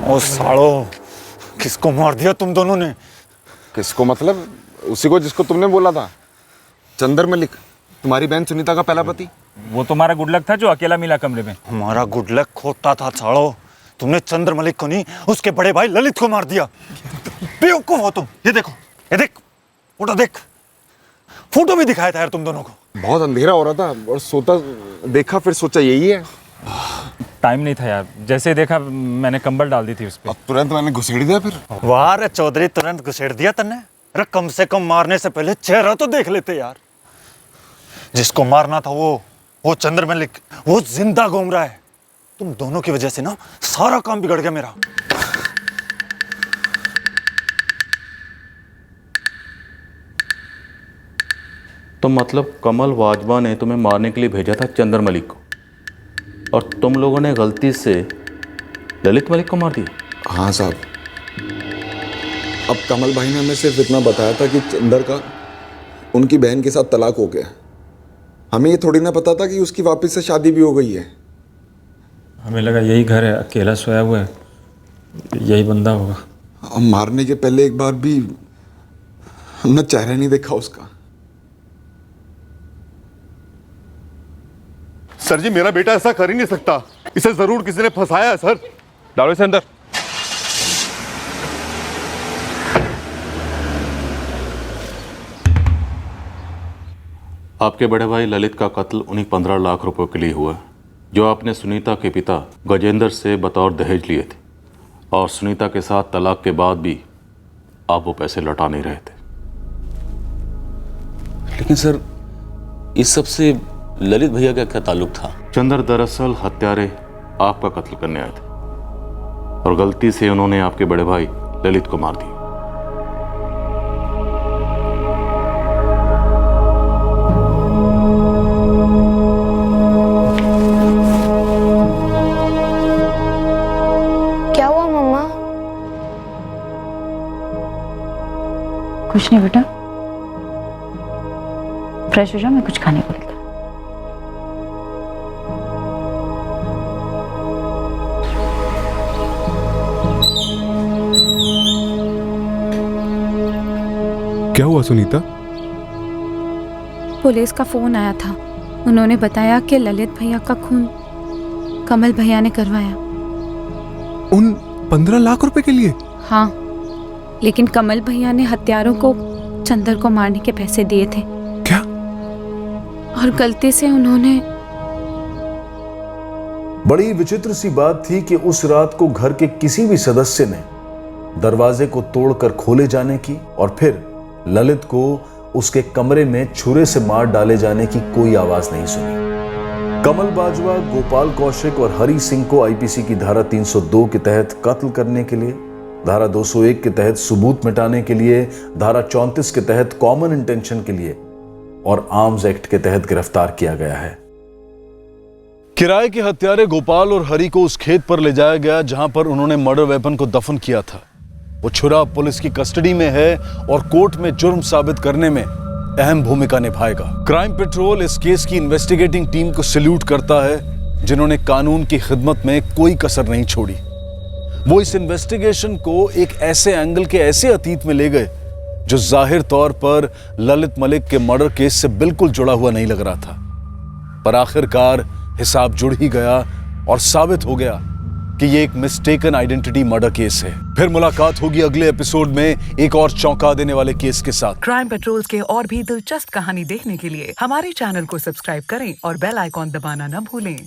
ओ सालो, किसको मार दिया तुम दोनों ने? किसको मतलब? उसी को जिसको तुमने बोला था, चंदर मलिक, तुम्हारी बहन सुनीता का पहला पति। वो तुम्हारा गुडलक था जो अकेला मिला कमरे में। हमारा गुडलक खोटा था सालो। तुमने चंद्र मलिक को नहीं, उसके बड़े भाई ललित को मार दिया। बेवकूफ हो तुम। ये देखो, ये देख, फोटो देख। फोटो भी दिखाया था यार तुम दोनों को। बहुत अंधेरा हो रहा था और सोता देखा, फिर सोचा यही है। टाइम नहीं था यार, जैसे ही देखा मैंने कंबल डाल दी थी उस पर। तुरंत मैंने घुसेड़ दिया फिर। वाह रे चौधरी, तुरंत घुसेड़ दिया तन्ने। अरे कम से कम मारने से पहले चेहरा तो देख लेते यार। जिसको मारना था वो चंद्र मलिक, वो जिंदा घूम रहा है। तुम दोनों की वजह से ना सारा काम बिगड़ गया मेरा। तो मतलब कमल वाजवा ने तुम्हें मारने के लिए भेजा था चंद्र मलिक को, और तुम लोगों ने गलती से ललित मलिक को मार दिया? हाँ साहब, अब कमल भाई ने हमें सिर्फ इतना बताया था कि चंदर का उनकी बहन के साथ तलाक हो गया। हमें ये थोड़ी ना पता था कि उसकी वापस से शादी भी हो गई है। हमें लगा यही घर है, अकेला सोया हुआ है, यही बंदा होगा। अब मारने के पहले एक बार भी हमने चेहरा नहीं देखा उसका। सर जी, मेरा बेटा ऐसा कर ही नहीं सकता, इसे जरूर किसी ने फंसाया है सर। डालो इसे अंदर। आपके बड़े भाई ललित का कत्ल उन्हीं 15 लाख रुपए के लिए हुआ जो आपने सुनीता के पिता गजेंद्र से बतौर दहेज लिए थे, और सुनीता के साथ तलाक के बाद भी आप वो पैसे लौटा नहीं रहे थे। लेकिन सर, इस सब से ललित भैया का क्या ताल्लुक था? चंद्र दरअसल हत्यारे आपका कत्ल करने आए थे, और गलती से उन्होंने आपके बड़े भाई ललित को मार दिया। क्या हुआ मम्मा? कुछ नहीं बेटा, फ्रेश हो जाओ, मैं कुछ खाने को लेकर। क्या हुआ सुनीता? पुलिस का फोन आया था, उन्होंने बताया कि ललित भैया का खून कमल भैया ने करवाया। उन 15 लाख रुपए के लिए? हाँ, लेकिन कमल भैया ने हत्यारों को चंदर को मारने के पैसे दिए थे। क्या? और गलती से उन्होंने। बड़ी विचित्र सी बात थी कि उस रात को घर के किसी भी सदस्य ने दरवाजे को तोड़कर खोले जाने की और फिर ललित को उसके कमरे में छुरे से मार डाले जाने की कोई आवाज नहीं सुनी। कमल बाजवा, गोपाल कौशिक और हरि सिंह को आईपीसी की धारा 302 के तहत कत्ल करने के लिए, धारा 201 के तहत सबूत मिटाने के लिए, धारा 34 के तहत कॉमन इंटेंशन के लिए और आर्म्स एक्ट के तहत गिरफ्तार किया गया है। किराए के हत्यारे गोपाल और हरि को उस खेत पर ले जाया गया जहां पर उन्होंने मर्डर वेपन को दफन किया था। वो छुरा पुलिस की कस्टडी में है और कोर्ट में जुर्म साबित करने में अहम भूमिका निभाएगा। क्राइम पेट्रोल इस केस की इन्वेस्टिगेटिंग टीम को सैल्यूट करता है जिन्होंने कानून की खिदमत में कोई कसर नहीं छोड़ी। वो इस इन्वेस्टिगेशन को एक ऐसे एंगल के ऐसे अतीत में ले गए जो जाहिर तौर पर ललित मलिक के मर्डर केस से बिल्कुल जुड़ा हुआ नहीं लग रहा था, पर आखिरकार हिसाब जुड़ ही गया और साबित हो गया कि ये एक मिस्टेकन आइडेंटिटी मर्डर केस है। फिर मुलाकात होगी अगले एपिसोड में एक और चौंका देने वाले केस के साथ। क्राइम पेट्रोल के और भी दिलचस्प कहानी देखने के लिए हमारे चैनल को सब्सक्राइब करें और बेल आइकॉन दबाना न भूलें।